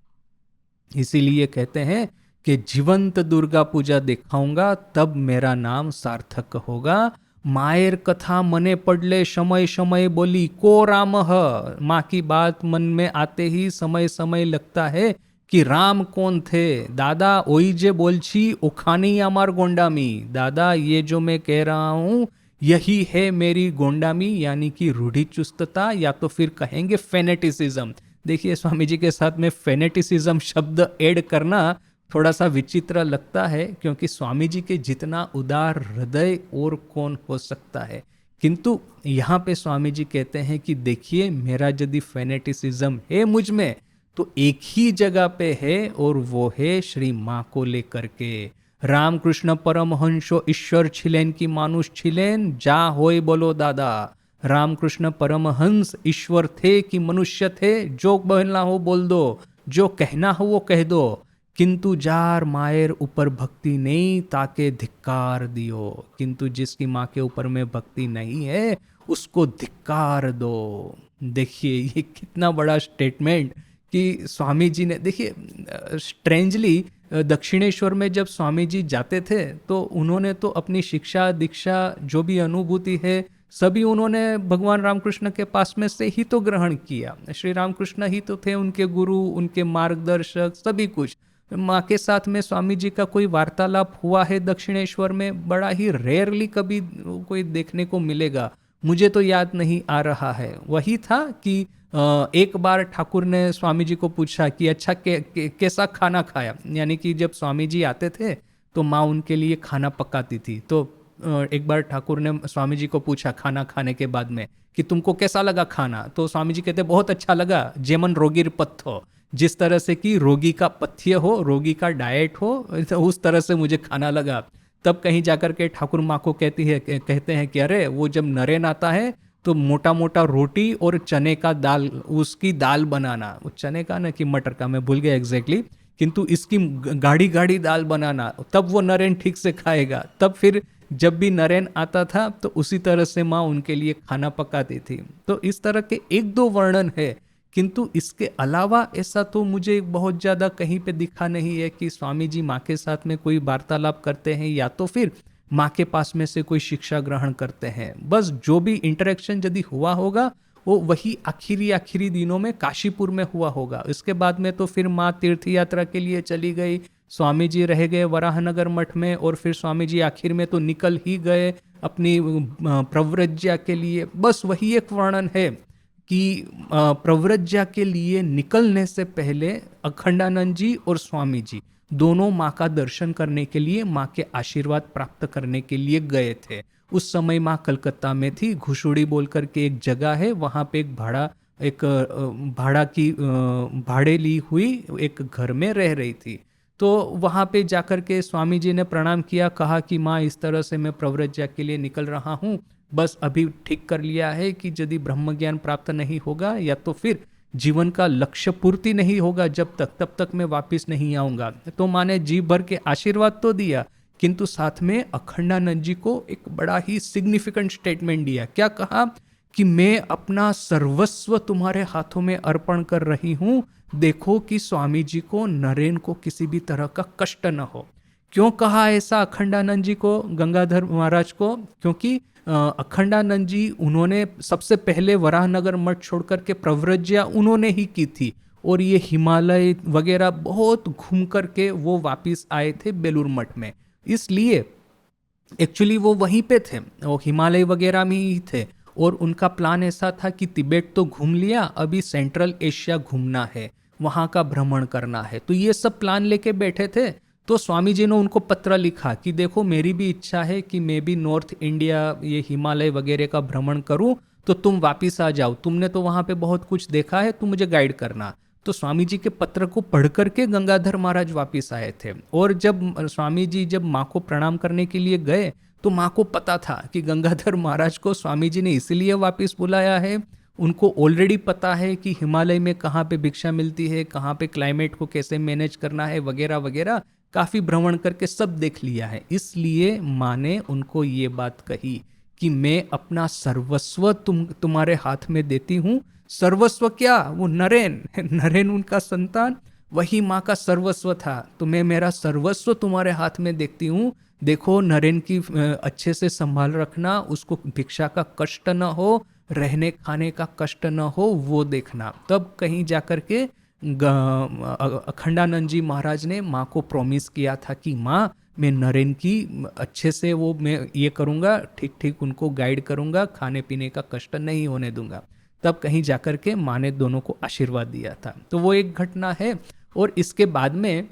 इसीलिए कहते हैं कि जीवंत दुर्गा पूजा दिखाऊंगा तब मेरा नाम सार्थक होगा। मायर कथा मने पड़ले समय समय बोली, को राम ह, माँ की बात मन में आते ही समय समय लगता है कि राम कौन थे। दादा ओई जे बोलछी ओखानी अमार गोंडामी, दादा ये जो मैं कह रहा हूँ यही है मेरी गोंडामी, यानी कि रूढ़ि चुस्तता, या तो फिर कहेंगे फेनेटिसिज्म। देखिए स्वामी जी के साथ में फेनेटिसिज्म शब्द ऐड करना थोड़ा सा विचित्र लगता है, क्योंकि स्वामी जी के जितना उदार हृदय और कौन हो सकता है। किंतु यहाँ पे स्वामी जी कहते हैं कि देखिए मेरा यदि फेनेटिसिज्म है मुझ में, तो एक ही जगह पे है, और वो है श्री माँ को लेकर के। रामकृष्ण परमहंसो ईश्वर छिलेन की मानुष छिलेन, जा होय बोलो दादा। रामकृष्ण परमहंस ईश्वर थे कि मनुष्य थे, जो बोलना हो बोल दो, जो कहना हो वो कह दो, किंतु जार मायर ऊपर भक्ति नहीं ताके धिक्कार दियो। किंतु जिसकी माँ के ऊपर में भक्ति नहीं है उसको धिक्कार दो। देखिए ये कितना बड़ा स्टेटमेंट कि स्वामी जी ने, देखिए स्ट्रेंजली दक्षिणेश्वर में जब स्वामी जी जाते थे तो उन्होंने तो अपनी शिक्षा दीक्षा जो भी अनुभूति है सभी उन्होंने भगवान रामकृष्ण के पास में से ही तो ग्रहण किया। श्री रामकृष्ण ही तो थे उनके गुरु, उनके मार्गदर्शक, सभी कुछ। माँ के साथ में स्वामी जी का कोई वार्तालाप हुआ है दक्षिणेश्वर में, बड़ा ही रेयरली कभी कोई देखने को मिलेगा, मुझे तो याद नहीं आ रहा है। वही था कि एक बार ठाकुर ने स्वामी जी को पूछा कि अच्छा कैसा खाना खाया, यानी कि जब स्वामी जी आते थे तो माँ उनके लिए खाना पकाती थी। तो एक बार ठाकुर ने स्वामी जी को पूछा खाना खाने के बाद में कि तुमको कैसा लगा खाना, तो स्वामी जी कहते बहुत अच्छा लगा, जेमन रोगीर पथ्य, जिस तरह से कि रोगी का पथ्य हो, रोगी का डाइट हो, तो उस तरह से मुझे खाना लगा। तब कहीं जाकर के ठाकुर माँ को कहते हैं कि अरे वो जब नरेन आता है तो मोटा मोटा रोटी और चने का दाल, उसकी दाल बनाना, चने का ना कि मटर का, मैं भूल गया एग्जैक्टली, किंतु इसकी गाढ़ी गाढ़ी दाल बनाना, तब वो नरेन ठीक से खाएगा। तब फिर जब भी नरेन आता था तो उसी तरह से माँ उनके लिए खाना पकाती थी। तो इस तरह के एक दो वर्णन है, किंतु इसके अलावा ऐसा तो मुझे बहुत ज़्यादा कहीं पे दिखा नहीं है कि स्वामी जी माँ के साथ में कोई वार्तालाप करते हैं या तो फिर माँ के पास में से कोई शिक्षा ग्रहण करते हैं। बस जो भी इंटरेक्शन यदि हुआ होगा वो वही आखिरी दिनों में काशीपुर में हुआ होगा। इसके बाद में तो फिर माँ तीर्थ यात्रा के लिए चली गई, स्वामी जी रह गए वराहनगर मठ में, और फिर स्वामी जी आखिर में तो निकल ही गए अपनी प्रव्रज्या के लिए। बस वही एक वर्णन है कि प्रव्रज्या के लिए निकलने से पहले अखंडानंद जी और स्वामी जी दोनों माँ का दर्शन करने के लिए, माँ के आशीर्वाद प्राप्त करने के लिए गए थे। उस समय माँ कलकत्ता में थी, घुसुड़ी बोल करके एक जगह है, वहाँ पे एक भाड़े ली हुई एक घर में रह रही थी। तो वहाँ पे जाकर के स्वामी जी ने प्रणाम किया, कहा कि माँ इस तरह से मैं प्रव्रज्या के लिए निकल रहा हूँ, बस अभी ठीक कर लिया है कि यदि ब्रह्म ज्ञान प्राप्त नहीं होगा या तो फिर जीवन का लक्ष्य पूर्ति नहीं होगा तब तक मैं वापस नहीं आऊँगा। तो माँ ने जी भर के आशीर्वाद तो दिया, किंतु साथ में अखंडानंद जी को एक बड़ा ही सिग्निफिकेंट स्टेटमेंट दिया। क्या कहा कि मैं अपना सर्वस्व तुम्हारे हाथों में अर्पण कर रही हूँ, देखो कि स्वामी जी को, नरेन को किसी भी तरह का कष्ट न हो। क्यों कहा ऐसा अखंडानंद जी को, गंगाधर महाराज को? क्योंकि अखंडानंद जी उन्होंने सबसे पहले वराहनगर मठ छोड़कर के प्रव्रज्या उन्होंने ही की थी, और ये हिमालय वगैरह बहुत घूम करके वो वापिस आए थे बेलूर मठ में। इसलिए एक्चुअली वो वहीं पे थे, वो हिमालय वगैरह में ही थे, और उनका प्लान ऐसा था कि तिब्बत तो घूम लिया, अभी सेंट्रल एशिया घूमना है, वहाँ का भ्रमण करना है। तो ये सब प्लान लेके बैठे थे। तो स्वामी जी ने उनको पत्र लिखा कि देखो मेरी भी इच्छा है कि मैं भी नॉर्थ इंडिया, ये हिमालय वगैरह का भ्रमण करूं, तो तुम वापिस आ जाओ, तुमने तो वहाँ पे बहुत कुछ देखा है, तुम मुझे गाइड करना। तो स्वामी जी के पत्र को पढ़ करके गंगाधर महाराज वापिस आए थे। और जब स्वामी जी जब माँ को प्रणाम करने के लिए गए, तो माँ को पता था कि गंगाधर महाराज को स्वामी जी ने इसलिए वापस बुलाया है, उनको ऑलरेडी पता है कि हिमालय में कहाँ पे भिक्षा मिलती है, कहाँ पे क्लाइमेट को कैसे मैनेज करना है वगैरह वगैरह, काफ़ी भ्रमण करके सब देख लिया है। इसलिए माँ ने उनको ये बात कही कि मैं अपना सर्वस्व तुम्हारे हाथ में देती हूँ। सर्वस्व क्या? वो नरेन, नरेन उनका संतान, वही माँ का सर्वस्व था। तो मैं मेरा सर्वस्व तुम्हारे हाथ में देखती हूँ, देखो नरेन की अच्छे से संभाल रखना, उसको भिक्षा का कष्ट न हो, रहने खाने का कष्ट न हो, वो देखना। तब कहीं जाकर के अखंडानंद जी महाराज ने माँ को प्रॉमिस किया था कि माँ मैं नरेन की अच्छे से वो मैं ये करूँगा, ठीक ठीक उनको गाइड करूँगा, खाने पीने का कष्ट नहीं होने दूंगा। तब कहीं जाकर के माँ ने दोनों को आशीर्वाद दिया था। तो वो एक घटना है। और इसके बाद में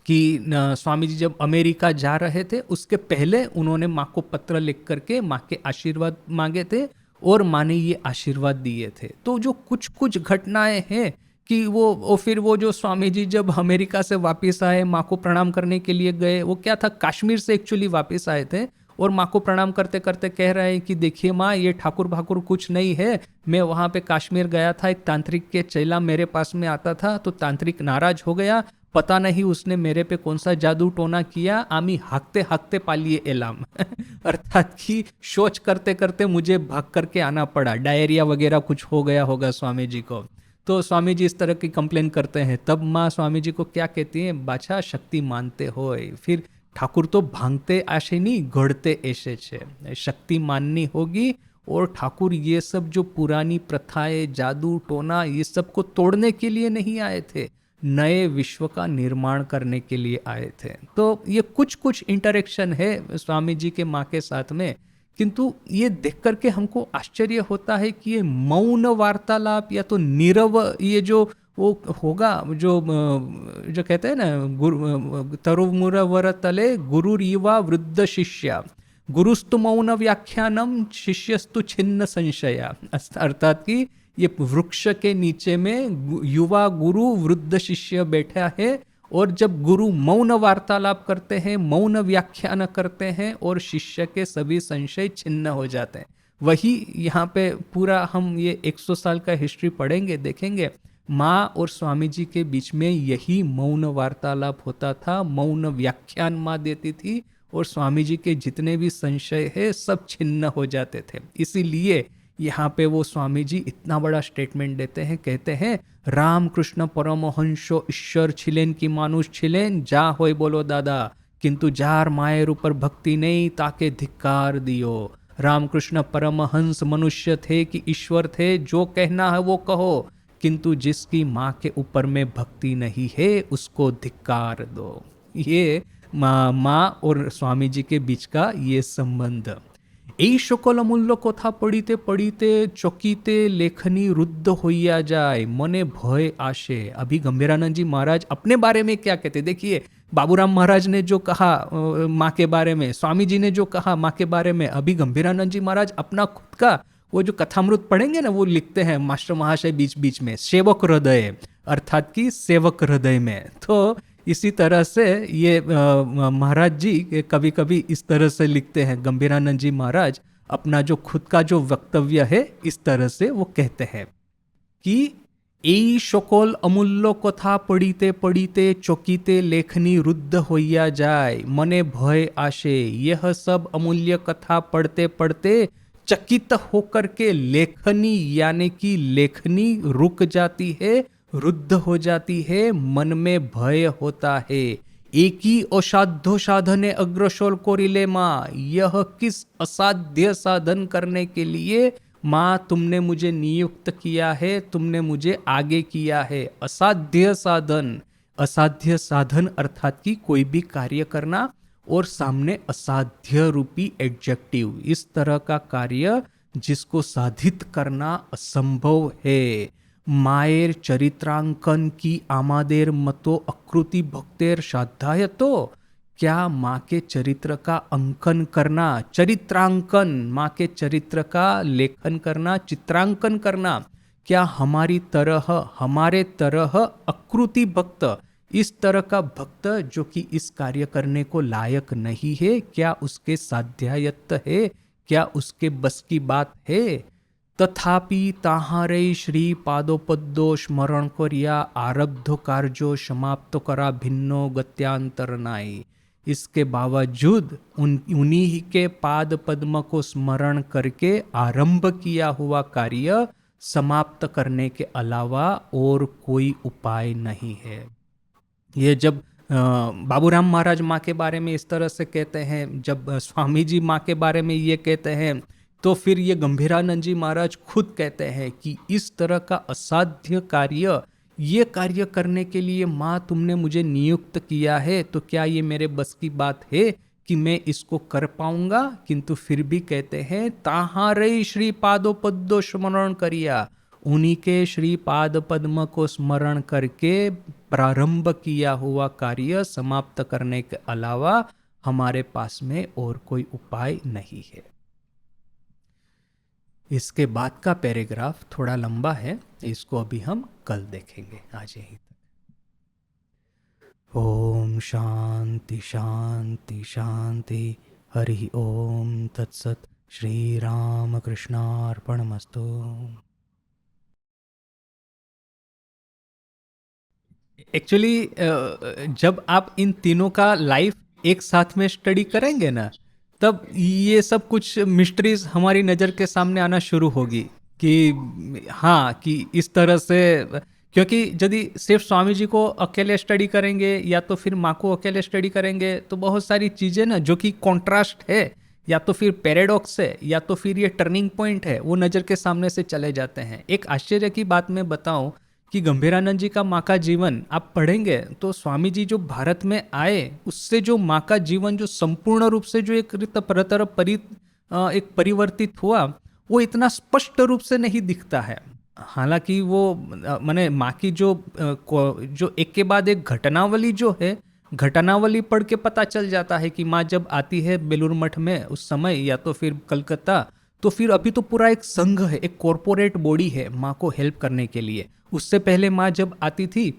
कि स्वामी जी जब अमेरिका जा रहे थे, उसके पहले उन्होंने माँ को पत्र लिख करके माँ के आशीर्वाद मांगे थे, और माँ ने ये आशीर्वाद दिए थे। तो जो कुछ कुछ घटनाएं हैं कि वो फिर वो जो स्वामी जी जब अमेरिका से वापस आए, माँ को प्रणाम करने के लिए गए, वो क्या था, कश्मीर से एक्चुअली वापस आए थे, और माँ को प्रणाम करते करते कह रहे हैं कि देखिए माँ, ये ठाकुर भाकुर कुछ नहीं है, मैं वहाँ पे कश्मीर गया था, एक तांत्रिक के चेला मेरे पास में आता था, तो तांत्रिक नाराज हो गया, पता नहीं उसने मेरे पे कौन सा जादू टोना किया, आमी हाकते हाकते पालिए एलाम अर्थात कि शौच करते करते मुझे भाग करके आना पड़ा, डायरिया वगैरह कुछ हो गया होगा स्वामी जी को। तो स्वामी जी इस तरह की कंप्लेन करते हैं। तब माँ स्वामी जी को क्या कहती हैं, बाछा शक्ति मानते हो, फिर ठाकुर तो भांगते आशे नहीं गढ़ते ऐसे छे, शक्ति माननी होगी। और ठाकुर ये सब जो पुरानी प्रथाएं, जादू टोना, ये सब को तोड़ने के लिए नहीं आए थे, नए विश्व का निर्माण करने के लिए आए थे। तो ये कुछ कुछ इंटरेक्शन है स्वामी जी के माँ के साथ में। किंतु ये देख करके हमको आश्चर्य होता है कि ये मौन वार्तालाप या तो नीरव, ये जो वो होगा, जो कहते हैं ना, गुरु तरुमुरवर तले गुरुरीवा वृद्ध शिष्या, गुरुस्तु मौन व्याख्यानम शिष्यस्तु छिन्न संशया। अर्थात कि ये वृक्ष के नीचे में युवा गुरु वृद्ध शिष्य बैठा है, और जब गुरु मौन वार्तालाप करते हैं, मौन व्याख्यान करते हैं, और शिष्य के सभी संशय छिन्न हो जाते हैं। वही यहाँ पे पूरा हम ये 100 साल का हिस्ट्री पढ़ेंगे, देखेंगे माँ और स्वामी जी के बीच में यही मौन वार्तालाप होता था, मौन व्याख्यान माँ देती थी, और स्वामी जी के जितने भी संशय है सब छिन्न हो जाते थे। इसीलिए यहाँ पे वो स्वामी जी इतना बड़ा स्टेटमेंट देते हैं, कहते हैं रामकृष्ण परमहंसो ईश्वर छिलेन की मानुष छिलेन, जा होय बोलो दादा, किंतु जार मायर ऊपर भक्ति नहीं, ताके धिक्कार दियो। रामकृष्ण परमहंस मनुष्य थे कि ईश्वर थे, जो कहना है वो कहो, किंतु जिसकी माँ के ऊपर में भक्ति नहीं है उसको धिक्कार दो। ये माँ और स्वामी जी के बीच का ये संबंध। এই সকল অমূল্য কথা পড়িতে পড়িতে চকিতে লেখनी रुद्ध होइया जाए, मने भय आशे। अभी गंभीरानंद जी महाराज अपने बारे में क्या कहते, देखिए बाबूराम महाराज ने जो कहा माँ के बारे में, स्वामी जी ने जो कहा माँ के बारे में, अभी गंभीरानंद जी महाराज अपना खुद का वो जो कथामृत पढ़ेंगे ना, वो लिखते हैं मास्टर महाशय बीच बीच में, सेवक हृदय, अर्थात कि सेवक हृदय में। तो इसी तरह से ये महाराज जी कभी कभी इस तरह से लिखते हैं, गंभीरानंद जी महाराज अपना जो खुद का जो वक्तव्य है इस तरह से वो कहते हैं कि এই সকল अमूल्य कथा पढ़ीते पढ़ीते चौकीते लेखनी रुद्ध होइया जाए, मने भय आशे। यह सब अमूल्य कथा पढ़ते पढ़ते चकित होकर के लेखनी यानी कि लेखनी रुक जाती है, रुद्ध हो जाती है, मन में भय होता है। एकी असाध्य साधने अग्रसर कोरिले माँ, यह किस असाध्य साधन करने के लिए माँ तुमने मुझे नियुक्त किया है, तुमने मुझे आगे किया है। असाध्य साधन, असाध्य साधन अर्थात कि कोई भी कार्य करना और सामने असाध्य रूपी एडजेक्टिव, इस तरह का कार्य जिसको साधित करना असंभव है। मायर चरित्रांकन की आमादेर मतो अकृति भक्तेर श्रद्धाय, तो क्या माँ के चरित्र का अंकन करना, चरित्रांकन, माँ के चरित्र का लेखन करना, चित्रांकन करना, क्या हमारी तरह, हमारे तरह अकृति भक्त, इस तरह का भक्त जो कि इस कार्य करने को लायक नहीं है, क्या उसके साध्यायत्त है, क्या उसके बस की बात है। तथापि ताहारे श्री पादोपद्दो स्मरण करिया आरब्ध कार्यो समाप्त करा भिन्नो गत्यांतर नाई। इसके बावजूद उन्हीं के पाद पद्म को स्मरण करके आरंभ किया हुआ कार्य समाप्त करने के अलावा और कोई उपाय नहीं है। ये जब बाबूराम महाराज माँ के बारे में इस तरह से कहते हैं, जब स्वामी जी माँ के बारे में ये कहते हैं, तो फिर ये गंभीरानंद जी महाराज खुद कहते हैं कि इस तरह का असाध्य कार्य, ये कार्य करने के लिए माँ तुमने मुझे नियुक्त किया है, तो क्या ये मेरे बस की बात है कि मैं इसको कर पाऊंगा। किंतु फिर भी कहते हैं ताहारे श्री पादोपद्दो स्मरण करिया, उन्हीं के श्री पाद पद्म को स्मरण करके प्रारंभ किया हुआ कार्य समाप्त करने के अलावा हमारे पास में और कोई उपाय नहीं है। इसके बाद का पैराग्राफ थोड़ा लंबा है, इसको अभी हम कल देखेंगे। आज यहीं तक। ओम शांति शांति शांति। हरि ओम तत्सत। श्री राम कृष्णार्पणमस्तु। एक्चुअली जब आप इन तीनों का लाइफ एक साथ में स्टडी करेंगे ना, तब ये सब कुछ मिस्ट्रीज हमारी नज़र के सामने आना शुरू होगी कि हाँ, कि इस तरह से, क्योंकि यदि सिर्फ स्वामी जी को अकेले स्टडी करेंगे या तो फिर माँ को अकेले स्टडी करेंगे, तो बहुत सारी चीज़ें ना जो कि कॉन्ट्रास्ट है या तो फिर पैराडॉक्स है या तो फिर ये टर्निंग पॉइंट है, वो नज़र के सामने से चले जाते हैं। एक आश्चर्य की बात मैं बताऊं कि गंभीरानंद जी का माँ का जीवन आप पढ़ेंगे तो स्वामी जी जो भारत में आए उससे जो माँ का जीवन जो संपूर्ण रूप से जो एक एक परिवर्तित हुआ, वो इतना स्पष्ट रूप से नहीं दिखता है। हालांकि वो माने माँ की जो एक के बाद एक घटनावली जो है, घटनावली पढ़ के पता चल जाता है कि माँ जब आती है बेलूर मठ में उस समय या तो फिर कलकत्ता, तो फिर अभी तो पूरा एक संघ है, एक कॉरपोरेट बॉडी है माँ को हेल्प करने के लिए। उससे पहले माँ जब आती थी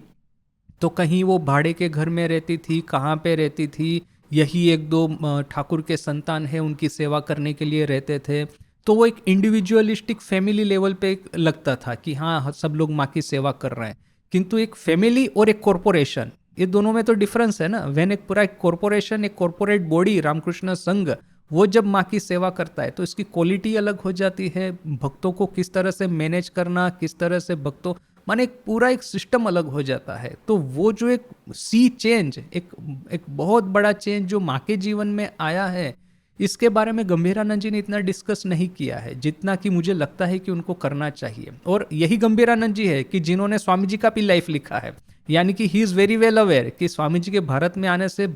तो कहीं वो भाड़े के घर में रहती थी, कहाँ पे रहती थी, यही एक दो ठाकुर के संतान है उनकी सेवा करने के लिए रहते थे। तो वो एक इंडिविजुअलिस्टिक फैमिली लेवल पे लगता था कि हाँ सब लोग माँ की सेवा कर रहे हैं। किंतु एक फैमिली और एक कॉरपोरेशन, ये दोनों में तो डिफरेंस है ना। वेन एक पूरा एक कॉरपोरेशन, एक कॉरपोरेट बॉडी रामकृष्ण संघ, वो जब माँ की सेवा करता है तो इसकी क्वालिटी अलग हो जाती है। भक्तों को किस तरह से मैनेज करना, किस तरह से भक्तों, माने एक पूरा एक सिस्टम अलग हो जाता है। तो वो जो एक सी चेंज, एक बहुत बड़ा चेंज जो माँ के जीवन में आया है, इसके बारे में गंभीरानंद जी ने इतना डिस्कस नहीं किया है जितना कि मुझे लगता है कि उनको करना चाहिए। और यही गंभीरानंद जी है कि जिन्होंने स्वामी जी का भी लाइफ लिखा है, यानी कि he is very well aware कि स्वामी जी के भारत में आने से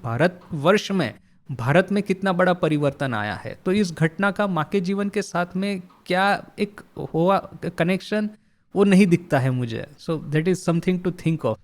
भारत में कितना बड़ा परिवर्तन आया है। तो इस घटना का माँ के जीवन के साथ में क्या एक हुआ कनेक्शन, वो नहीं दिखता है मुझे। So that is something to think of.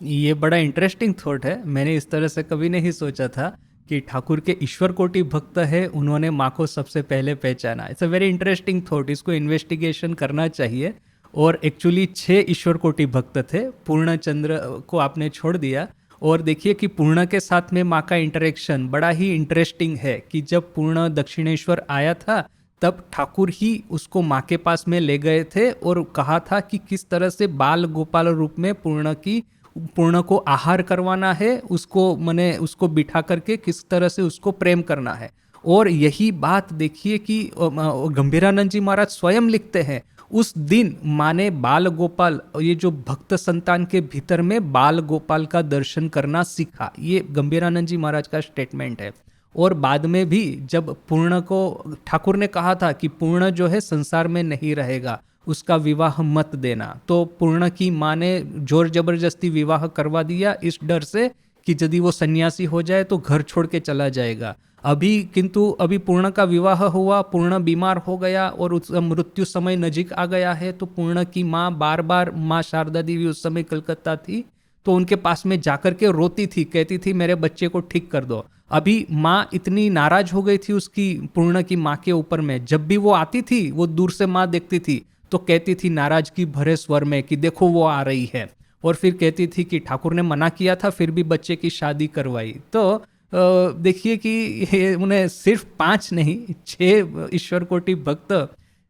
ये बड़ा इंटरेस्टिंग थॉट है, मैंने इस तरह से कभी नहीं सोचा था कि ठाकुर के ईश्वर कोटि भक्त है, उन्होंने माँ को सबसे पहले पहचाना। It's a very interesting thought, इसको इन्वेस्टिगेशन करना चाहिए। और एक्चुअली 6 ईश्वर कोटि भक्त थे, पूर्णचंद्र को आपने छोड़ दिया। और देखिए कि पूर्ण के साथ में माँ का इंटरेक्शन बड़ा ही इंटरेस्टिंग है कि जब पूर्ण दक्षिणेश्वर आया था तब ठाकुर ही उसको माँ के पास में ले गए थे और कहा था कि किस तरह से बाल गोपाल रूप में पूर्ण को आहार करवाना है, उसको बिठा करके किस तरह से उसको प्रेम करना है। और यही बात देखिए कि गंभीरानंद जी महाराज स्वयं लिखते हैं, उस दिन माँ ने बाल गोपाल, ये जो भक्त संतान के भीतर में बाल गोपाल का दर्शन करना सीखा। ये गंभीरानंद जी महाराज का स्टेटमेंट है। और बाद में भी जब पूर्ण को ठाकुर ने कहा था कि पूर्ण जो है संसार में नहीं रहेगा, उसका विवाह मत देना, तो पूर्ण की माँ ने जोर जबरदस्ती विवाह करवा दिया इस डर से कि यदि वो सन्यासी हो जाए तो घर छोड़ के चला जाएगा। अभी पूर्ण का विवाह हुआ, पूर्ण बीमार हो गया और उस मृत्यु समय नजीक आ गया है, तो पूर्ण की माँ बार बार, माँ शारदा देवी उस समय कलकत्ता थी, तो उनके पास में जाकर के रोती थी, कहती थी मेरे बच्चे को ठीक कर दो। अभी माँ इतनी नाराज हो गई थी उसकी, पूर्ण की माँ के ऊपर में, जब भी वो आती थी, वो दूर से माँ देखती थी तो कहती थी नाराज की भरे स्वर में कि देखो वो आ रही है, और फिर कहती थी कि ठाकुर ने मना किया था फिर भी बच्चे की शादी करवाई। तो देखिए कि उन्हें सिर्फ 5 नहीं 6 ईश्वर कोटि भक्त,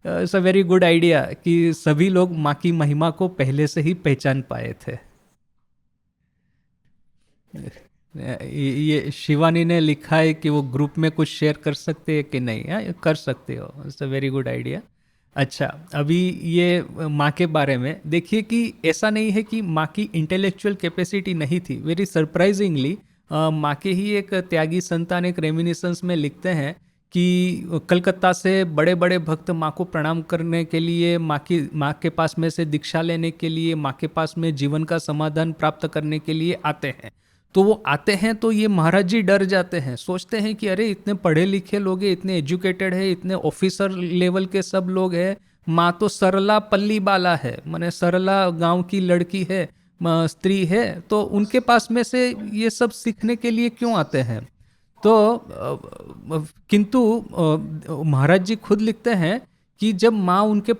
it's a very good idea कि सभी लोग माँ की महिमा को पहले से ही पहचान पाए थे। ये शिवानी ने लिखा है कि वो ग्रुप में कुछ शेयर कर सकते हैं कि नहीं। है कर सकते हो, it's a very good idea. अच्छा, अभी ये माँ के बारे में देखिए कि ऐसा नहीं है कि माँ की इंटेलेक्चुअल कैपेसिटी नहीं थी। वेरी सरप्राइजिंगली माँ के ही एक त्यागी संतान एक रेमिनिसेंस में लिखते हैं कि कलकत्ता से बड़े बड़े भक्त माँ को प्रणाम करने के लिए, माँ के पास में से दीक्षा लेने के लिए, माँ के पास में जीवन का समाधान प्राप्त करने के लिए आते हैं। तो वो आते हैं तो ये महाराज जी डर जाते हैं, सोचते हैं कि अरे इतने पढ़े लिखे लोग हैं, इतने एजुकेटेड है, इतने ऑफिसर लेवल के सब लोग हैं, माँ तो सरला पल्ली बाला है, माने सरला गांव की लड़की है, स्त्री है, तो उनके पास में से ये सब सीखने के लिए क्यों आते हैं। तो किंतु महाराज जी खुद लिखते हैं कि जब माँ उनके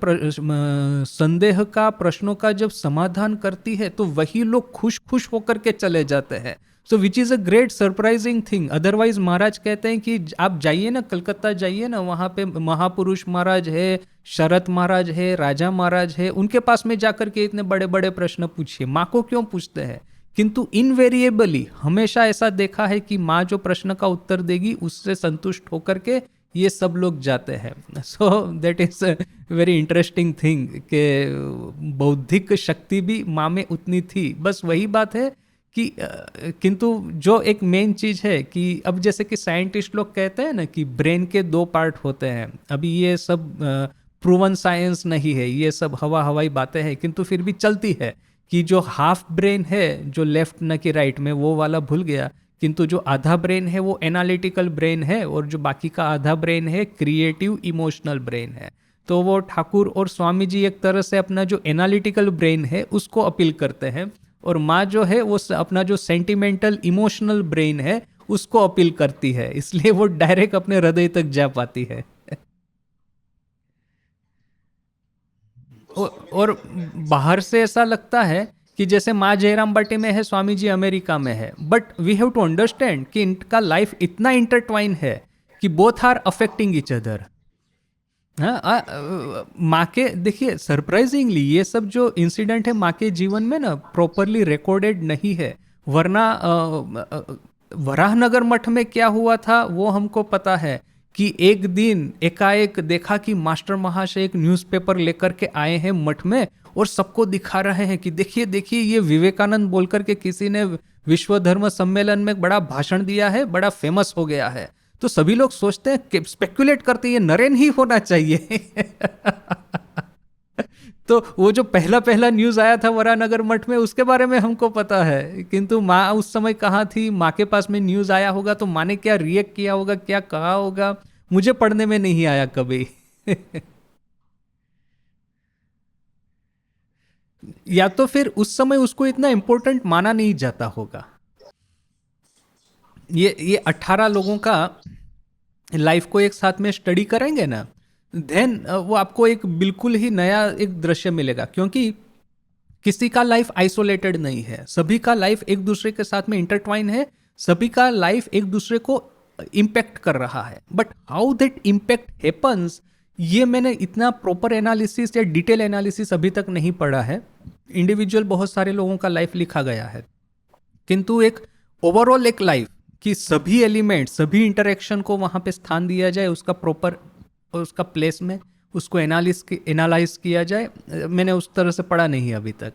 संदेह का, प्रश्नों का जब समाधान करती है तो वही लोग खुश खुश होकर के चले जाते हैं। So which is a great surprising thing. Otherwise महाराज कहते हैं कि आप जाइए ना, कलकत्ता जाइए ना, वहाँ पे महापुरुष महाराज है, शरत महाराज है, राजा महाराज है, उनके पास में जाकर के इतने बड़े बड़े प्रश्न पूछिए, माँ को क्यों पूछते हैं। किंतु इनवेरिएबली हमेशा ऐसा देखा है कि माँ जो प्रश्न का उत्तर देगी उससे संतुष्ट होकर के ये सब लोग जाते हैं। सो that is very interesting thing कि बौद्धिक शक्ति भी माँ में उतनी थी। बस वही बात है कि किंतु जो एक मेन चीज़ है कि अब जैसे कि साइंटिस्ट लोग कहते हैं ना कि ब्रेन के 2 पार्ट होते हैं। अभी ये सब प्रूवन साइंस नहीं है, ये सब हवाई बातें हैं, किंतु फिर भी चलती है कि जो हाफ ब्रेन है, जो लेफ्ट न कि राइट में, वो वाला भूल गया, किंतु जो आधा ब्रेन है वो एनालिटिकल ब्रेन है, और जो बाकी का आधा ब्रेन है क्रिएटिव इमोशनल ब्रेन है। तो वो ठाकुर और स्वामी जी एक तरह से अपना जो एनालिटिकल ब्रेन है उसको अपील करते हैं, और माँ जो है वो अपना जो सेंटिमेंटल इमोशनल ब्रेन है उसको अपील करती है, इसलिए वो डायरेक्ट अपने हृदय तक जा पाती है। और बाहर से ऐसा लगता है कि जैसे माँ जयराम बाटी में है, स्वामी जी अमेरिका में है, but we have to understand कि इनका लाइफ इतना इंटरट्वाइन है कि both are affecting each other. माँ के देखिए सरप्राइजिंगली ये सब जो इंसिडेंट है माँ के जीवन में ना प्रॉपरली रिकॉर्डेड नहीं है, वरना वराहनगर मठ में क्या हुआ था वो हमको पता है कि एक दिन एकाएक देखा कि मास्टर महाशय एक न्यूज़पेपर लेकर के आए हैं मठ में और सबको दिखा रहे हैं कि देखिए देखिए ये विवेकानंद बोलकर के किसी ने विश्व धर्म सम्मेलन में बड़ा भाषण दिया है, बड़ा फेमस हो गया है। तो सभी लोग सोचते हैं, स्पेकुलेट करते हैं ये नरेन ही होना चाहिए। तो वो जो पहला न्यूज़ आया था वरानगर मठ में उसके बारे में हमको पता है, किंतु माँ उस समय कहाँ थी, माँ के पास में न्यूज़ आया होगा तो माँ ने क्या रिएक्ट किया होगा, क्या कहा होगा, मुझे पढ़ने में नहीं आया कभी। या तो फिर उस समय उसको इतना इम्पोर्टेंट माना नहीं जाता होगा। ये 18 लोगों का लाइफ को एक साथ में स्टडी करेंगे ना, देन वो आपको एक बिल्कुल ही नया एक दृश्य मिलेगा, क्योंकि किसी का लाइफ आइसोलेटेड नहीं है, सभी का लाइफ एक दूसरे के साथ में इंटरट्वाइन है, सभी का लाइफ एक दूसरे को इम्पैक्ट कर रहा है। But how that impact happens, ये मैंने इतना प्रॉपर एनालिसिस या डिटेल एनालिसिस अभी तक नहीं पढ़ा है। इंडिविजुअल बहुत सारे लोगों का लाइफ लिखा गया है, किंतु एक ओवरऑल एक लाइफ कि सभी एलिमेंट, सभी इंटरेक्शन को वहाँ पे स्थान दिया जाए उसका प्रॉपर, उसका प्लेस में, उसको एनालाइज किया जाए। मैंने उस तरह से पढ़ा नहीं अभी तक।